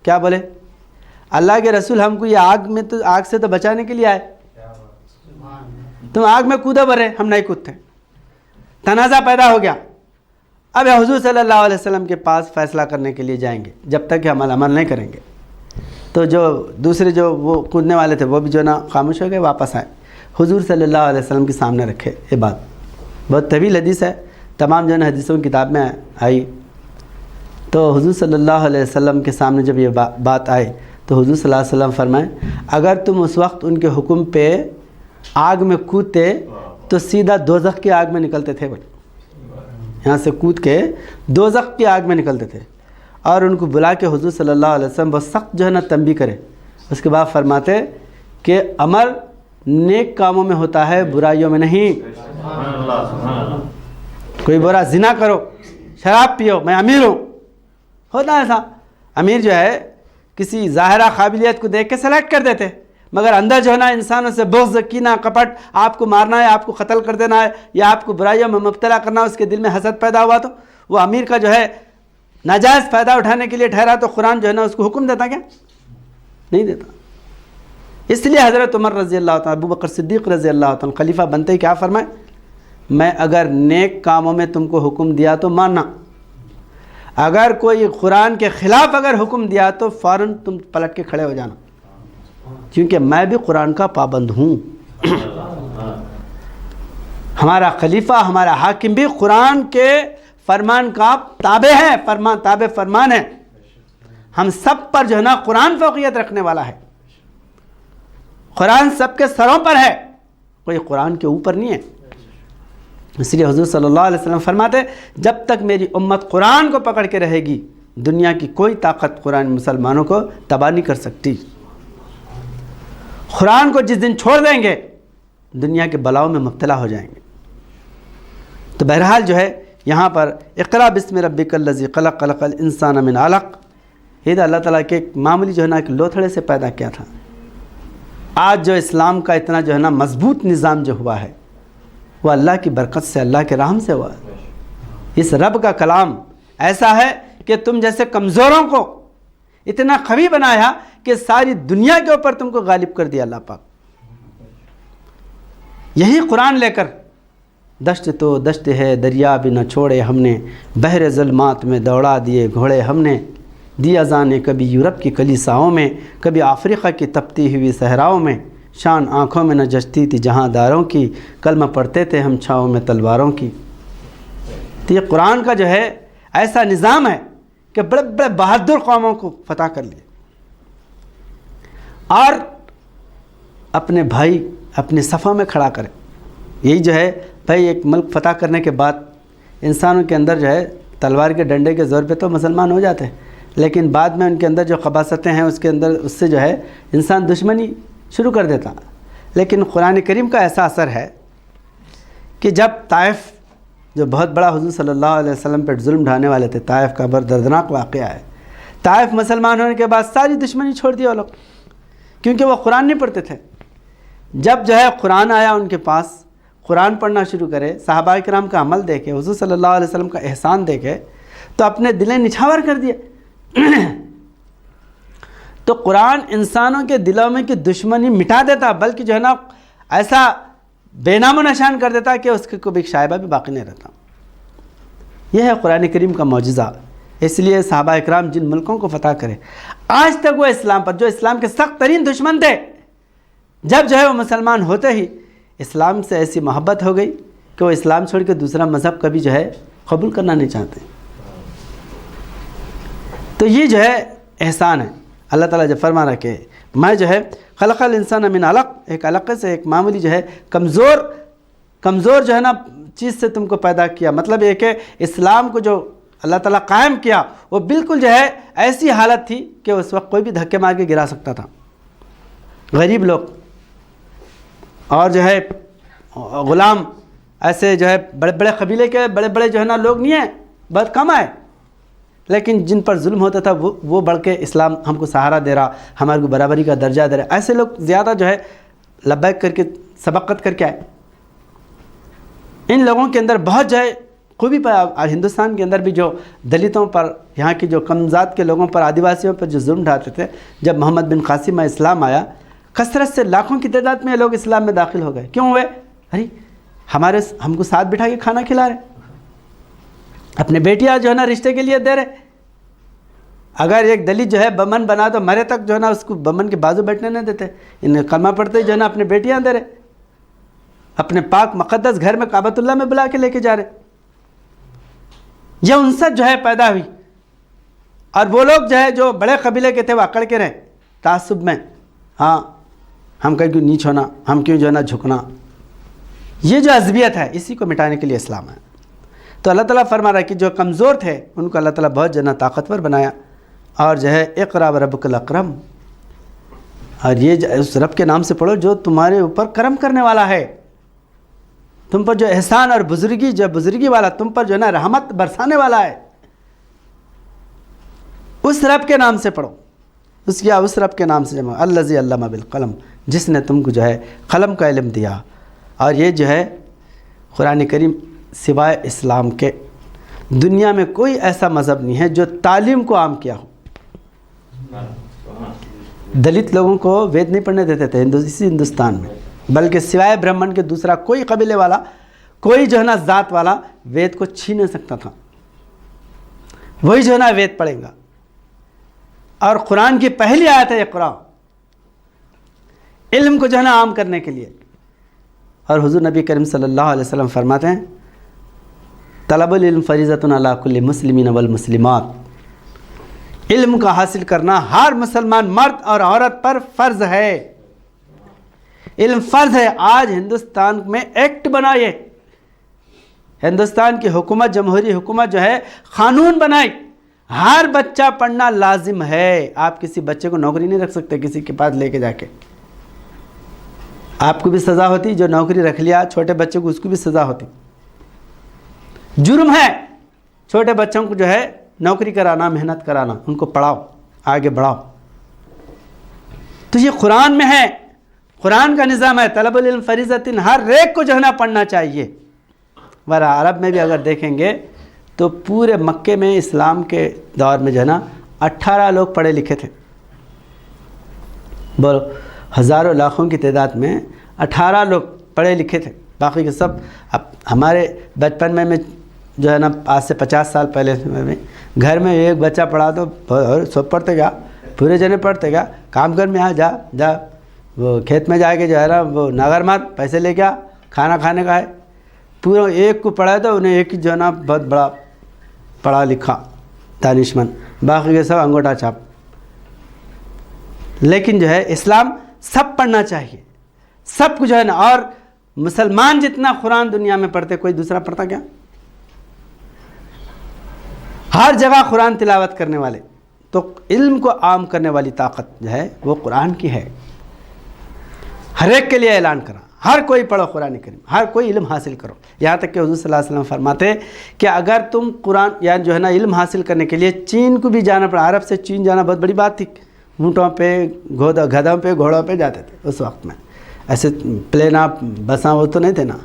کیا بولے؟ اللہ کے رسول ہم کو یہ آگ سے تو بچانے کے لیے آئے، تم آگ میں کودو بول رہے، ہم نہیں کودتے. تنازع پیدا ہو گیا. اب حضور صلی اللہ علیہ وسلم کے پاس فیصلہ کرنے کے لیے جائیں گے، جب تک کہ ہم عمل نہیں کریں گے. تو جو دوسرے جو وہ کودنے والے تھے وہ بھی جو نا خاموش ہو گئے، واپس آئے. حضور صلی اللہ علیہ وسلم کے سامنے رکھے. یہ بات بہت طویل حدیث ہے، تمام جو ہے نا حدیثوں کی کتاب میں آئی. تو حضور صلی اللہ علیہ وسلم کے سامنے جب یہ بات آئے تو حضور صلی اللہ علیہ وسلم فرمائے اگر تم اس وقت ان کے حکم پہ آگ میں کودتے تو سیدھا دوزخ کی آگ میں نکلتے تھے. یہاں سے کود کے دوزخ کی آگ میں نکلتے تھے. اور ان کو بلا کے حضور صلی اللہ علیہ وسلم بہت سخت جو ہے نا تنبیہ کرے. اس کے بعد فرماتے کہ عمل نیک کاموں میں ہوتا ہے، برائیوں میں نہیں. کوئی برا زنا کرو، شراب پیو، میں امیر ہوں، ہوتا ہے ایسا. امیر جو ہے کسی ظاہرہ قابلیت کو دیکھ کے سلیکٹ کر دیتے، مگر اندر جو ہے نا انسانوں سے بغض، کینہ، کپٹ، آپ کو مارنا ہے، آپ کو قتل کر دینا ہے، یا آپ کو برائیوں میں مبتلا کرنا، اس کے دل میں حسد پیدا ہوا تو وہ امیر کا جو ہے ناجائز فائدہ اٹھانے کے لیے ٹھہرا، تو قرآن جو ہے نا اس کو حکم دیتا کیا؟ نہیں دیتا۔ اس لیے حضرت عمر رضی اللہ تعالیٰ، ابو بکر صدیق رضی اللہ تعالیٰ خلیفہ بنتے ہی کیا فرمائے؟ میں اگر نیک کاموں میں تم کو حکم دیا تو ماننا، اگر کوئی قرآن کے خلاف اگر حکم دیا تو فوراً تم پلٹ کے کھڑے ہو جانا، کیونکہ میں بھی قرآن کا پابند ہوں۔ ہمارا خلیفہ، ہمارا حاکم بھی قرآن کے فرمان کا تابع ہے، تابع فرمان ہے۔ ہم سب پر جو ہے نا قرآن فوقیت رکھنے والا ہے، قرآن سب کے سروں پر ہے، کوئی قرآن کے اوپر نہیں ہے۔ اس لیے حضور صلی اللہ علیہ وسلم فرماتے جب تک میری امت قرآن کو پکڑ کے رہے گی، دنیا کی کوئی طاقت قرآن مسلمانوں کو تباہ نہیں کر سکتی۔ قرآن کو جس دن چھوڑ دیں گے دنیا کے بلاؤں میں مبتلا ہو جائیں گے۔ تو بہرحال جو ہے یہاں پر اقرا بسم ربک الذی خلق، خلق الانسان من علق، یہ تو اللہ تعالیٰ کے ایک معمولی جو ہے نا ایک لوتھڑے سے پیدا کیا تھا۔ آج جو اسلام کا اتنا جو ہے نا مضبوط نظام جو ہوا ہے وہ اللہ کی برکت سے، اللہ کے رحم سے ہوا ہے۔ اس رب کا کلام ایسا ہے کہ تم جیسے کمزوروں کو اتنا قوی بنایا کہ ساری دنیا کے اوپر تم کو غالب کر دیا اللہ پاک۔ یہی قرآن لے کر دشت تو دشت ہے، دریا بھی نہ چھوڑے ہم نے، بحر ظلمات میں دوڑا دیے گھوڑے ہم نے، دی اذانیں کبھی یورپ کی کلیساؤں میں، کبھی افریقہ کی تپتی ہوئی صحراؤں میں، شان آنکھوں میں نہ جچتی تھی جہاں داروں کی، کلمہ پڑھتے تھے ہم چھاؤں میں تلواروں کی۔ تو یہ قرآن کا جو ہے ایسا نظام ہے کہ بڑے بڑے بہادر قوموں کو فتح کر لیے، اور اپنے بھائی اپنے صفوں میں کھڑا کرے۔ یہی جو ہے بھائی ایک ملک فتح کرنے کے بعد انسانوں کے اندر جو ہے تلوار کے ڈنڈے کے زور پہ تو مسلمان ہو جاتے ہیں، لیکن بعد میں ان کے اندر جو خباثتیں ہیں اس کے اندر اس سے جو ہے انسان دشمنی شروع کر دیتا۔ لیکن قرآن کریم کا ایسا اثر ہے کہ جب طائف جو بہت بڑا حضور صلی اللہ علیہ وسلم پر ظلم ڈھانے والے تھے، طائف کا بڑا دردناک واقعہ ہے۔ طائف مسلمان ہونے کے بعد ساری دشمنی چھوڑ دی وہ لوگ، کیونکہ وہ قرآن نہیں پڑھتے تھے۔ جب جو ہے قرآن آیا ان کے پاس، قرآن پڑھنا شروع کرے، صحابہ کرام کا عمل دیکھے، حضور صلی اللہ علیہ وسلم کا احسان دیکھے، تو اپنے دلیں نچھاور کر دیے۔ تو قرآن انسانوں کے دلوں میں کی دشمنی مٹا دیتا، بلکہ جو ہے نا ایسا بے نام و نشان کر دیتا کہ اس کے کوئی شائبہ بھی باقی نہیں رہتا۔ یہ ہے قرآن کریم کا معجزہ۔ اس لیے صحابہ اکرام جن ملکوں کو فتح کرے، آج تک وہ اسلام پر، جو اسلام کے سخت ترین دشمن تھے، جب جو ہے وہ مسلمان ہوتے ہی اسلام سے ایسی محبت ہو گئی کہ وہ اسلام چھوڑ کے دوسرا مذہب کبھی جو ہے قبول کرنا نہیں چاہتے۔ تو یہ جو ہے احسان ہے اللہ تعالیٰ جب فرما رہا کہ میں جو ہے خلق الانسان من علق، ایک علقے سے، ایک معمولی جو ہے کمزور جو ہے نا چیز سے تم کو پیدا کیا۔ مطلب یہ کہ اسلام کو جو اللہ تعالیٰ قائم کیا وہ بالکل جو ہے ایسی حالت تھی کہ اس وقت کوئی بھی دھکے مار کے گرا سکتا تھا۔ غریب لوگ اور جو ہے غلام، ایسے جو ہے بڑے بڑے قبیلے کے بڑے بڑے جو ہے نا لوگ نہیں ہیں، بہت کم آئے، لیکن جن پر ظلم ہوتا تھا وہ بڑھ کے اسلام ہم کو سہارا دے رہا، ہمارے کو برابری کا درجہ دے رہا، ایسے لوگ زیادہ جو ہے لبیک کر کے سبقت کر کے آئے۔ ان لوگوں کے اندر بہت جو ہے خوبی پایا۔ ہندوستان کے اندر بھی جو دلتوں پر، یہاں کی جو کم ذات کے لوگوں پر، آدیواسیوں پر جو ظلم ڈھاتے تھے، جب محمد بن قاسم میں اسلام آیا، کثرت سے لاکھوں کی تعداد میں لوگ اسلام میں داخل ہو گئے۔ کیوں ہوئے؟ ارے ہم کو ساتھ بٹھا کے کھانا کھلا رہے، اپنے بیٹیاں جو ہے نا رشتے کے لیے دے رہے۔ اگر ایک دلت جو ہے بمن بنا تو مرے تک جو ہے نا اس کو بمن کے بازو بیٹھنے نہیں دیتے، انہیں کلمہ پڑھتے جو ہے نا اپنے بیٹیاں دے رہے، اپنے پاک مقدس گھر میں کعبۃ اللہ میں بلا کے لے کے جا رہے۔ یہ انست جو ہے پیدا ہوئی، اور وہ لوگ جو ہے جو بڑے قبیلے کے تھے وہ اکڑ کے رہے تعصب میں، ہاں ہم کیوں نیچ ہونا، ہم کیوں جو ہے نا جھکنا۔ یہ جو عصبیت ہے اسی کو مٹانے کے لیے اسلام ہے۔ تو اللہ تعالیٰ فرما رہا ہے کہ جو کمزور تھے ان کو اللہ تعالیٰ بہت جو ہے نا طاقتور بنایا، اور جو ہے اقرا وربک الاکرم، اور یہ اس رب کے نام سے پڑھو جو تمہارے اوپر کرم کرنے والا ہے، تم پر جو احسان اور بزرگی، جو بزرگی والا، تم پر جو ہے نا رحمت برسانے والا ہے، اس رب کے نام سے پڑھو۔ اس کیا اس رب کے نام سے جمع، الذی علم بالقلم، جس نے تم کو جو ہے قلم کا علم دیا. اور یہ جو ہے قرآن کریم سوائے اسلام کے دنیا میں کوئی ایسا مذہب نہیں ہے جو تعلیم کو عام کیا ہو. دلت لوگوں کو وید نہیں پڑھنے دیتے تھے اسی ہندوستان میں، بلکہ سوائے برہمن کے دوسرا کوئی قبیلے والا، کوئی جو ہے نا ذات والا وید کو چھین نہیں سکتا تھا. وہی جو ہے نا وید پڑھیں گا. اور قرآن کی پہلی آیت ہے اقرا، علم کو جو ہے نا عام کرنے کے لیے. اور حضور نبی کریم صلی اللہ علیہ وسلم فرماتے ہیں طلب العلم فریضۃ علی کل مسلمین والمسلمات، علم کا حاصل کرنا ہر مسلمان مرد اور عورت پر فرض ہے. علم فرض ہے. آج ہندوستان میں ایکٹ بنا، یہ ہندوستان کی حکومت، جمہوری حکومت جو ہے قانون بنائی، ہر بچہ پڑھنا لازم ہے. آپ کسی بچے کو نوکری نہیں رکھ سکتے کسی کے پاس لے کے جا کے. آپ کو بھی سزا ہوتی، جو نوکری رکھ لیا چھوٹے بچے کو اس کو بھی سزا ہوتی. جرم ہے چھوٹے بچوں کو جو ہے نوکری کرانا، محنت کرانا، ان کو پڑھاؤ، آگے بڑھاؤ. تو یہ قرآن میں ہے، قرآن کا نظام ہے. طلب العلم فریضۃ، ہر ایک کو جو ہے نا پڑھنا چاہیے. ورنہ عرب میں بھی اگر دیکھیں گے تو پورے مکے میں اسلام کے دور میں جو ہے نا 18 لوگ پڑھے لکھے تھے. بولو، ہزاروں لاکھوں کی تعداد میں 18 لوگ پڑھے لکھے تھے. باقی کے سب اب ہمارے بچپن میں جو ہے نا آج سے 50 سال پہلے میں گھر میں ایک بچہ پڑھا تو سب پڑھتے گا، پورے جنے پڑھتے گا. کام کر میں جا وہ کھیت میں جا کے جو ہے نا وہ ناگر مار پیسے لے کے کھانا کھانے کا ہے. پورا ایک کو پڑھا تو انہیں ایک ہی جو ہے نا بہت بڑا پڑھا لکھا دانشمند، باقی کے سب انگوٹھا چھاپ. لیکن جو ہے اسلام سب پڑھنا چاہیے، سب کو جو ہے نا. اور مسلمان جتنا قرآن دنیا میں پڑھتے کوئی دوسرا پڑھتا کیا؟ ہر جگہ قرآن تلاوت کرنے والے. تو علم کو عام کرنے والی طاقت جو ہے وہ قرآن کی ہے. ہر ایک کے لیے اعلان کرا، ہر کوئی پڑھو قرآن کریم، ہر کوئی علم حاصل کرو. یہاں تک کہ حضور صلی اللہ علیہ وسلم فرماتے کہ اگر تم قرآن یا جو ہے نا علم حاصل کرنے کے لیے چین کو بھی جانا پڑا، عرب سے چین جانا بہت بڑی بات تھی. اونٹوں پہ، گدھوں پہ، گھوڑوں پہ جاتے تھے اس وقت میں. ایسے پلین آپ بساں وہ تو نہیں تھے نا.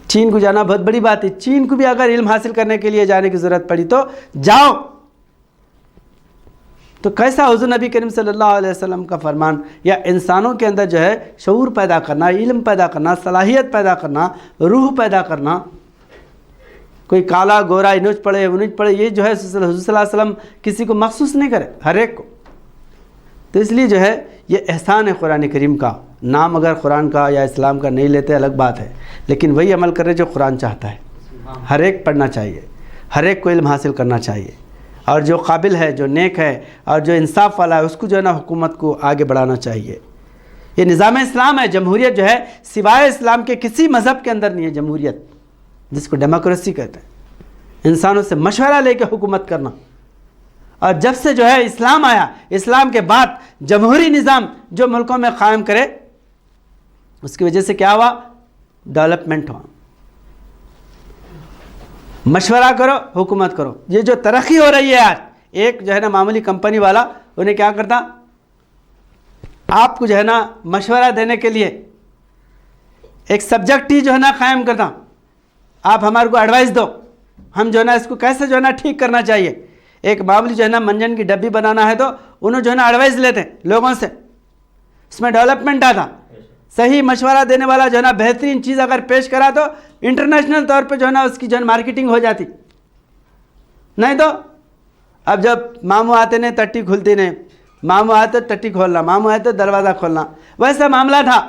چین کو جانا بہت بڑی بات ہے. چین کو بھی اگر علم حاصل کرنے کے لیے جانے کی ضرورت پڑی تو جاؤ. تو کیسا حضور نبی کریم صلی اللہ علیہ وسلم کا فرمان یا انسانوں کے اندر جو ہے شعور پیدا کرنا، علم پیدا کرنا، صلاحیت پیدا کرنا، روح پیدا کرنا. کوئی کالا گورا انوچ پڑے انوچ پڑے، یہ جو ہے حضور صلی اللہ علیہ وسلم کسی کو مخصوص نہیں کرے، ہر ایک کو. تو اس لیے جو ہے یہ احسان ہے قرآن کریم کا. نام اگر قرآن کا یا اسلام کا نہیں لیتے الگ بات ہے، لیکن وہی عمل کرے جو قرآن چاہتا ہے. ہر ایک پڑھنا چاہیے، ہر ایک کو علم حاصل کرنا چاہیے. اور جو قابل ہے، جو نیک ہے اور جو انصاف والا ہے اس کو جو ہے نا حکومت کو آگے بڑھانا چاہیے. یہ نظام اسلام ہے. جمہوریت جو ہے سوائے اسلام کے کسی مذہب کے اندر نہیں ہے. جمہوریت جس کو ڈیموکریسی کہتے ہیں، انسانوں سے مشورہ لے کے حکومت کرنا. اور جب سے جو ہے اسلام آیا، اسلام کے بعد جمہوری نظام جو ملکوں میں قائم کرے اس کی وجہ سے کیا ہوا؟ ڈیولپمنٹ ہوا. مشورہ کرو، حکومت کرو. یہ جو ترقی ہو رہی ہے آج، ایک جو ہے نا معمولی کمپنی والا انہیں کیا کرتا، آپ کو جو ہے نا مشورہ دینے کے لیے ایک سبجیکٹ ہی جو ہے نا قائم کرتا. آپ ہمارے کو ایڈوائس دو، ہم جو ہے نا اس کو کیسے جو ہے نا ٹھیک کرنا چاہیے. ایک معمولی جو ہے نا منجن کی ڈبی بنانا ہے تو انہوں جو ہے نا ایڈوائس لیتے ہیں لوگوں سے، اس میں ڈیولپمنٹ آتا. صحیح مشورہ دینے والا جو ہے نا بہترین چیز اگر پیش کرا تو انٹرنیشنل طور پہ جو ہے نا اس کی جو ہے مارکیٹنگ ہو جاتی. نہیں تو اب جب ماموں آتے نے ٹٹی کھلتی نہیں، ماموں آئے تو ٹٹی کھولنا، ماموں آئے تو دروازہ کھولنا. ویسا معاملہ تھا.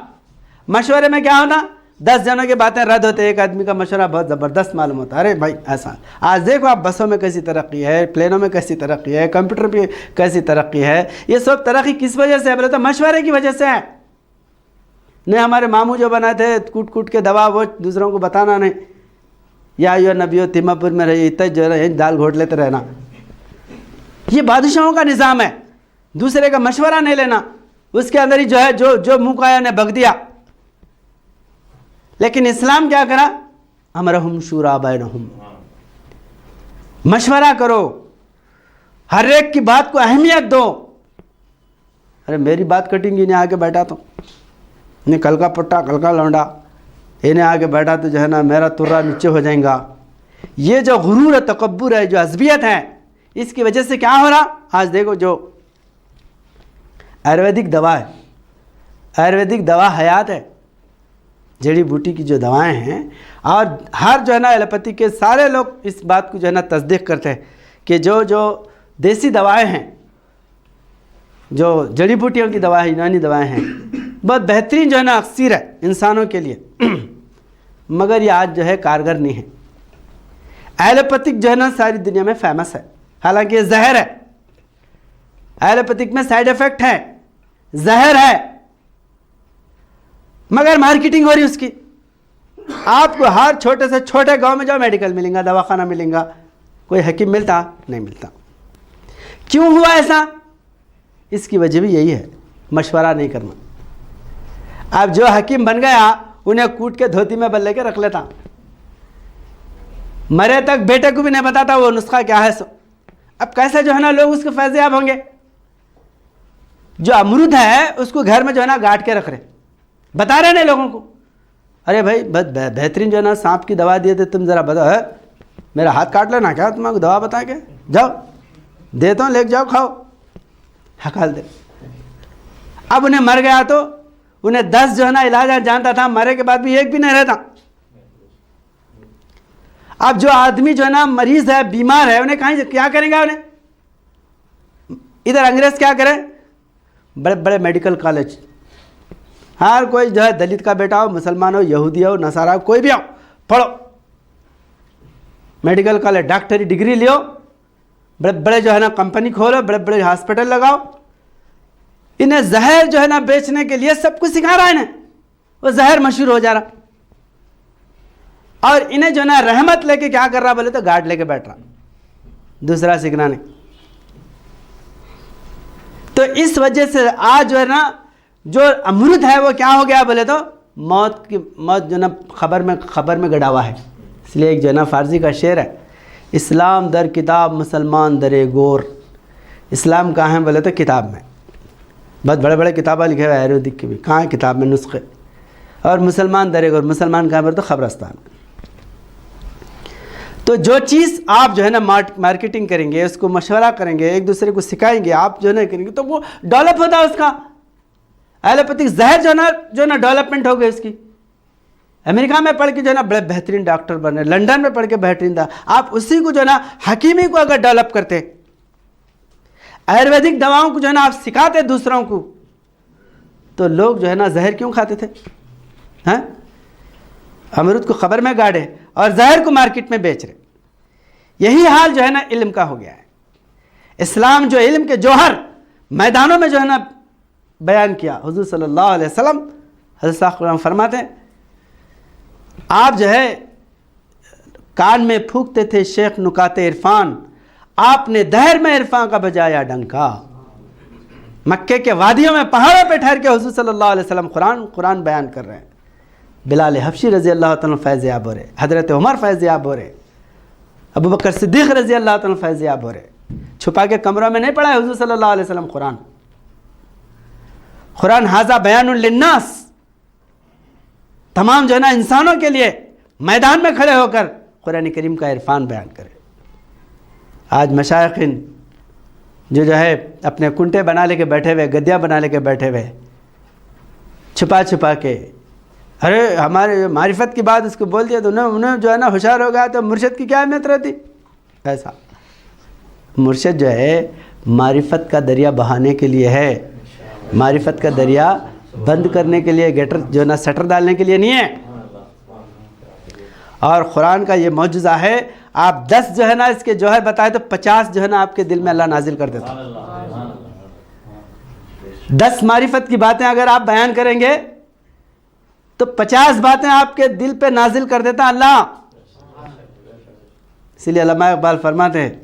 مشورے میں کیا ہونا، 10 جنوں کی باتیں رد ہوتے، ایک آدمی کا مشورہ بہت زبردست معلوم ہوتا. ارے بھائی ایسا. آج دیکھو آپ بسوں میں کیسی ترقی ہے، پلینوں میں کیسی ترقی ہے، کمپیوٹر پہ کیسی ترقی ہے. یہ سب ترقی کس وجہ سے ہے؟ بولے تو مشورے کی وجہ سے ہے. نہیں ہمارے ماموں جو بنائے تھے کوٹ کوٹ کے دوا، وہ دوسروں کو بتانا نہیں. یا یہ نبیو تیما پور میں رہی اتنا جو ہے دال گھوٹ لیتے رہنا. یہ بادشاہوں کا نظام ہے. دوسرے کا مشورہ نہیں لینا، اس کے اندر ہی جو ہے جو منہ کا آیا نے بک دیا. لیکن اسلام کیا کرا، امرہم شورا بینہم، مشورہ کرو، ہر ایک کی بات کو اہمیت دو. ارے میری بات کٹیں گی، انہیں آگے بیٹھا تو نہیں، کل کا پٹا کل کا لونڈا، انہیں آگے بیٹھا تو جو ہے نا میرا ترا نیچے ہو جائیں گا. یہ جو غرور و تکبر ہے، جو عصبیت ہے، اس کی وجہ سے کیا ہو رہا؟ آج دیکھو جو آیورویدک دوا ہے، آیورویدک دوا حیات ہے، جڑی بوٹی کی جو دوائیں ہیں، اور ہر جو ہے نا ایلوپیتھی کے سارے لوگ اس بات کو جو ہے نا تصدیق کرتے ہیں کہ جو دیسی دوائیں ہیں، جو جڑی بوٹیوں کی دوائیں، یونانی دوائیں ہیں، بہت بہترین جو ہے نا اکسیر ہے انسانوں کے لیے، مگر یہ آج جو ہے کارگر نہیں ہے. ایلوپیتھک جو ہے نا ساری دنیا میں فیمس ہے، حالانکہ یہ زہر ہے. ایلوپیتھک میں سائیڈ ایفیکٹ ہے، زہر ہے، مگر مارکیٹنگ ہو رہی اس کی. آپ کو ہر چھوٹے سے چھوٹے گاؤں میں جاؤ میڈیکل ملیں گا، دواخانہ ملیں گا، کوئی حکیم ملتا نہیں ملتا. کیوں ہوا ایسا؟ اس کی وجہ بھی یہی ہے، مشورہ نہیں کرنا. اب جو حکیم بن گیا انہیں کوٹ کے دھوتی میں بلے کے رکھ لیتا، مرے تک بیٹے کو بھی نہیں بتاتا وہ نسخہ کیا ہے. اب کیسے جو ہے نا لوگ اس کے فیض یاب ہوں گے؟ جو امرود ہے اس کو گھر میں جو ہے نا گاٹ کے رکھ رہے، بتا رہے ہیں لوگوں کو، ارے بھائی بہترین جو ہے نا سانپ کی دوا دیے تھے، تم ذرا بتاؤ، میرا ہاتھ کاٹ لینا کیا تمہیں کو دوا بتا کے، جاؤ دیتا ہوں لے کے جاؤ کھاؤ، ہکال دے. اب انہیں مر گیا تو انہیں 10 جو ہے نا علاج جانتا تھا، مرے کے بعد بھی ایک بھی نہیں رہتا. اب جو آدمی جو ہے نا مریض ہے، بیمار ہے، انہیں کہیں کیا کریں گا؟ انہیں ادھر انگریز کیا کریں؟ بڑے بڑے میڈیکل کالج، ہر کوئی جو ہے دلت کا بیٹا ہو، مسلمان ہو، یہودی ہو، نصارہ ہو، کوئی بھی ہو، پڑھو میڈیکل کالج، ڈاکٹری ڈگری لیو، بڑے بڑے جو ہے نا کمپنی کھولو، بڑے بڑے ہاسپٹل لگاؤ. انہیں زہر جو ہے نا بیچنے کے لیے سب کچھ سکھا رہا ہے، انہیں وہ زہر مشہور ہو جا رہا. اور انہیں جو ہے نا رحمت لے کے کیا کر رہا بولے تو گارڈ لے کے بیٹھ رہا، دوسرا سیکھنا نہیں. تو اس وجہ سے آج جو ہے نا جو امرود ہے وہ کیا ہو گیا بولے تو موت جو ہے نا خبر میں گڑا ہوا ہے. اس لیے ایک جو ہے نا فارسی کا شعر ہے، اسلام در کتاب مسلمان در گور. اسلام کہاں ہے بولے تو کتاب میں، بہت بڑے بڑے کتابیں لکھے ہوئے آیورویدک کی بھی، کہاں ہے کتاب میں نسخے. اور مسلمان در گور، مسلمان کہاں بولے تو قبرستان. تو جو چیز آپ جو ہے نا مارکیٹنگ کریں گے، اس کو مشورہ کریں گے، ایک دوسرے کو سکھائیں گے، آپ جو ہے نا کریں گے تو وہ ڈیولپ ہوتا ہے اس کا. ایلوپیتھک زہر جو ہے نا ڈیولپمنٹ ہو گئی اس کی. امریکہ میں پڑھ کے جو ہے نا بڑے بہترین ڈاکٹر بنے، لنڈن میں پڑھ کے بہترین تھا. آپ اسی کو جو ہے نا حکیمی کو اگر ڈیولپ کرتے، آیورویدک دواؤں کو جو ہے نا آپ سکھاتے دوسروں کو، تو لوگ جو ہے نا زہر کیوں کھاتے تھے؟ ہاں، امرود کو خبر میں گاڑے اور زہر کو مارکیٹ میں بیچ رہے. یہی حال جو ہے نا علم کا ہو گیا ہے. اسلام جو علم کے جوہر میدانوں میں جو ہے نا بیان کیا، حضور صلی اللہ علیہ وسلم حضرت صاحب قرآن فرماتے ہیں، آپ جو ہے کان میں پھونکتے تھے شیخ نکات عرفان، آپ نے دہر میں عرفان کا بجایا ڈنکا. مکے کے وادیوں میں پہاڑوں پہ ٹھہر کے حضور صلی اللہ علیہ وسلم قرآن بیان کر رہے ہیں. بلال حبشی رضی اللہ تعالیٰ فیض یاب ہو رہے، حضرت عمر فیض یاب ہو رہے، ابو بکر صدیق رضی اللہ تعالیٰ فیض یاب ہو رہے. چھپا کے کمروں میں نہیں پڑھا ہے حضور صلی اللہ علیہ وسلم قرآن ھذا بیان للناس، تمام جو ہے نا انسانوں کے لیے میدان میں کھڑے ہو کر قرآن کریم کا عرفان بیان کرے. آج مشائخین جو ہے اپنے کنٹے بنا لے کے بیٹھے ہوئے، گدیاں بنا لے کے بیٹھے ہوئے، چھپا کے، ارے ہمارے معرفت کی بات اس کو بول دیا تو انہیں جو ہے نا ہوشیار ہو گیا تو مرشد کی کیا اہمیت رہتی؟ ایسا مرشد جو ہے معرفت کا دریا بہانے کے لیے ہے، معرفت کا دریا بند کرنے کے لیے، گیٹر جو ہے نا سٹر ڈالنے کے لیے نہیں ہے. اور قرآن کا یہ معجزہ ہے، آپ 10 جو ہے نا اس کے جوہر بتائے تو 50 جو ہے نا آپ کے دل میں اللہ نازل کر دیتا. 10 معرفت کی باتیں اگر آپ بیان کریں گے تو 50 باتیں آپ کے دل پہ نازل کر دیتا اللہ. اسی لیے علامہ اقبال فرماتے ہیں،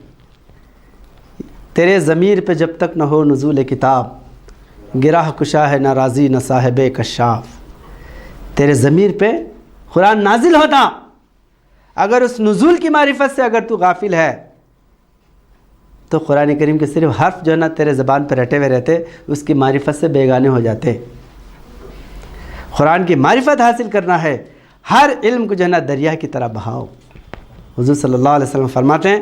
تیرے ضمیر پہ جب تک نہ ہو نزول کتاب، گراہ کشا ہے نہ راضی نہ صاحب کشاف. تیرے ضمیر پہ قرآن نازل ہوتا، اگر اس نزول کی معرفت سے اگر تو غافل ہے تو قرآن کریم کے صرف حرف جو ہے نا تیرے زبان پہ رٹے ہوئے رہتے، اس کی معرفت سے بیگانے ہو جاتے۔ قرآن کی معرفت حاصل کرنا ہے، ہر علم کو جو ہے نا دریا کی طرح بہاؤ۔ حضور صلی اللہ علیہ وسلم فرماتے ہیں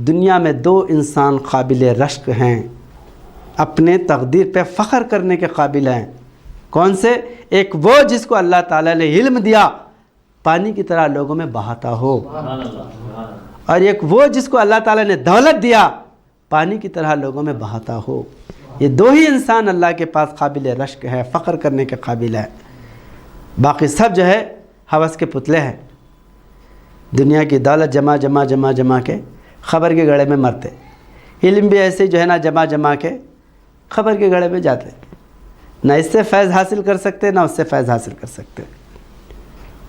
دنیا میں 2 انسان قابل رشک ہیں، اپنے تقدیر پہ فخر کرنے کے قابل ہیں۔ کون سے؟ ایک وہ جس کو اللہ تعالیٰ نے علم دیا، پانی کی طرح لوگوں میں بہاتا ہو، اور ایک وہ جس کو اللہ تعالیٰ نے دولت دیا، پانی کی طرح لوگوں میں بہاتا ہو۔ یہ 2 ہی انسان اللہ کے پاس قابل رشک ہے، فخر کرنے کے قابل ہے، باقی سب جو ہے ہوس کے پتلے ہیں۔ دنیا کی دولت جمع جمع جمع جمع کے خبر کے گڑھے میں مرتے، علم بھی ایسے جو ہے نا جمع جمع کے خبر کے گڑھے میں جاتے، نہ اس سے فیض حاصل کر سکتے نہ اس سے فیض حاصل کر سکتے۔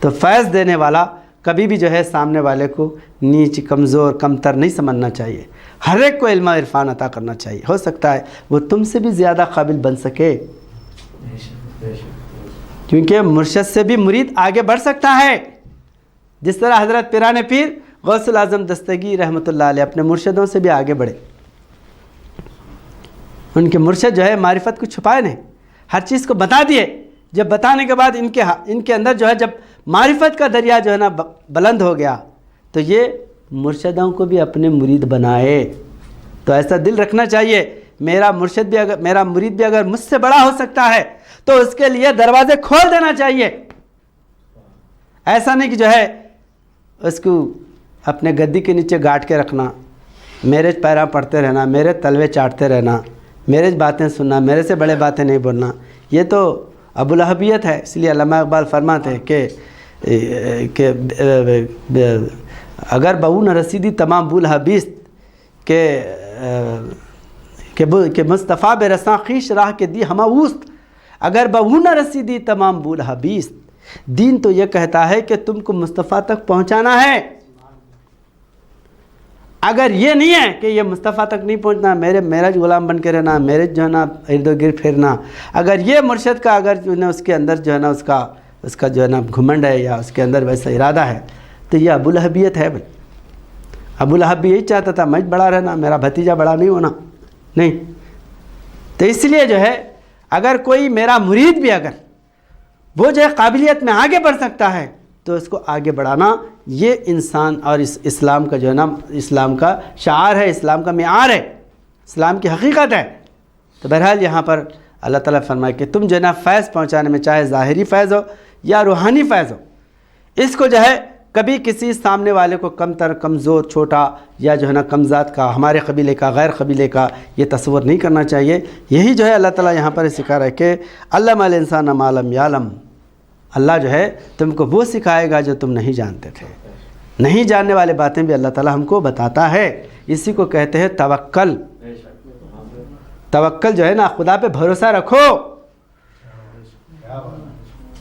تو فیض دینے والا کبھی بھی جو ہے سامنے والے کو نیچ، کمزور، کمتر نہیں سمجھنا چاہیے، ہر ایک کو علم و عرفان عطا کرنا چاہیے۔ ہو سکتا ہے وہ تم سے بھی زیادہ قابل بن سکے، کیونکہ مرشد سے بھی مرید آگے بڑھ سکتا ہے۔ جس طرح حضرت پیران پیر غوث الاعظم دستگیر رحمۃ اللہ علیہ اپنے مرشدوں سے بھی آگے بڑھے، ان کے مرشد جو ہے معرفت کو چھپائے نہیں، ہر چیز کو بتا دیے۔ جب بتانے کے بعد ان کے اندر جو ہے جب معرفت کا دریا جو ہے نا بلند ہو گیا، تو یہ مرشدوں کو بھی اپنے مرید بنائے۔ تو ایسا دل رکھنا چاہیے، میرا مرید بھی اگر مجھ سے بڑا ہو سکتا ہے تو اس کے لیے دروازے کھول دینا چاہیے۔ ایسا نہیں کہ جو ہے اس کو اپنے گدی کے نیچے گاٹ کے رکھنا، میرے پیراں پڑھتے رہنا، میرے تلوے چاٹتے رہنا، میرے باتیں سننا، میرے سے بڑے باتیں نہیں بولنا، یہ تو ابولہبیت ہے۔ اس لیے علامہ اقبال فرماتے ہیں کہ اگر بہو نہ رسیدی تمام بولہبیست کہ مصطفیٰ بے رساں خیش راہ کے دی ہما اوست، اگر بہو نہ رسیدی تمام بولہبیست، دین تو یہ کہتا ہے کہ تم کو مصطفیٰ تک پہنچانا ہے۔ اگر یہ نہیں ہے کہ یہ مصطفیٰ تک نہیں پہنچنا، میرا غلام بن کے رہنا، میرے جو ہے نا ارد و گرد پھرنا، اگر یہ مرشد کا اگر جو ہے نا اس کے اندر جو ہے نا اس کا جو ہے نا گھمنڈ ہے یا اس کے اندر ویسا ارادہ ہے، تو یہ ابولہبیت ہے۔ بھائی ابولہب بھی یہی چاہتا تھا میں بڑا رہنا، میرا بھتیجا بڑا نہیں ہونا، نہیں۔ تو اس لیے جو ہے اگر کوئی میرا مرید بھی اگر وہ جو ہے قابلیت میں آگے بڑھ سکتا ہے تو اس کو آگے بڑھانا، یہ انسان اور اسلام کا جو ہے نا اسلام کا شعار ہے، اسلام کا معیار ہے، اسلام کی حقیقت ہے۔ تو بہرحال یہاں پر اللہ تعالیٰ فرمائے کہ تم جو ہے نا فیض پہنچانے میں، چاہے ظاہری فیض ہو یا روحانی فیض ہو، اس کو جو ہے کبھی کسی سامنے والے کو کم تر، کمزور، چھوٹا یا جو ہے نا کم ذات کا، ہمارے قبیلے کا، غیر قبیلے کا، یہ تصور نہیں کرنا چاہیے۔ یہی جو ہے اللہ تعالیٰ یہاں پر سکھا رہا ہے کہ علم الانسان ما لم یعلم، اللہ جو ہے تم کو وہ سکھائے گا جو تم نہیں جانتے تھے۔ نہیں جاننے والے باتیں بھی اللہ تعالیٰ ہم کو بتاتا ہے، اسی کو کہتے ہیں توکل۔ توکل جو ہے نا خدا پہ بھروسہ رکھو،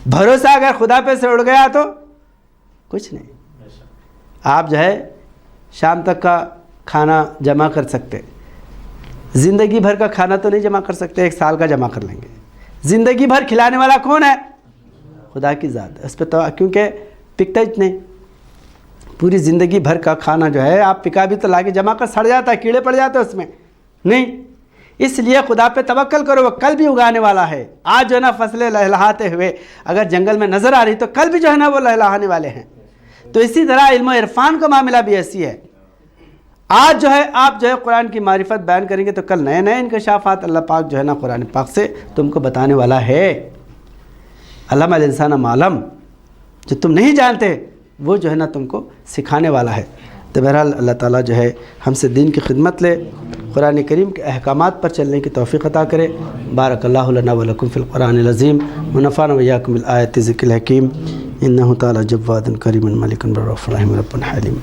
بھروسہ اگر خدا پہ سے اڑ گیا تو کچھ نہیں۔ آپ جو ہے شام تک کا کھانا جمع کر سکتے، زندگی بھر کا کھانا تو نہیں جمع کر سکتے، 1 سال کا جمع کر لیں گے۔ زندگی بھر کھلانے والا کون ہے؟ خدا کی ذات۔ اس پہ تو کیونکہ پکتا ہی نہیں، پوری زندگی بھر کا کھانا جو ہے آپ پکا بھی تو لا کے جمع کر سڑ جاتا ہے، کیڑے پڑ جاتے ہیں اس میں، نہیں۔ اس لیے خدا پہ توکل کرو، وہ کل بھی اگانے والا ہے۔ آج جو ہے نا فصلیں لہلہاتے ہوئے اگر جنگل میں نظر آ رہی تو کل بھی جو ہے نا وہ لہلہانے والے ہیں۔ تو اسی طرح علم و عرفان کا معاملہ بھی ایسی ہے، آج جو ہے آپ جو ہے قرآن کی معرفت بیان کریں گے تو کل نئے نئے انکشافات اللہ پاک جو ہے نا قرآن پاک سے تم کو بتانے والا ہے۔ علم الانسان ما علم، جو تم نہیں جانتے وہ جو ہے نا تم کو سکھانے والا ہے۔ تو بہرحال اللہ تعالیٰ جو ہے ہم سے دین کی خدمت لے، قرآن کریم کے احکامات پر چلنے کی توفیق عطا کرے۔ بارک اللہ لنا ولکم فی القرآن العظیم، ونفعنا وإياکم بالآیات ذکر الحکیم، انہ تعالی جواد کریم ملک بر رؤوف رحیم رب حلیم۔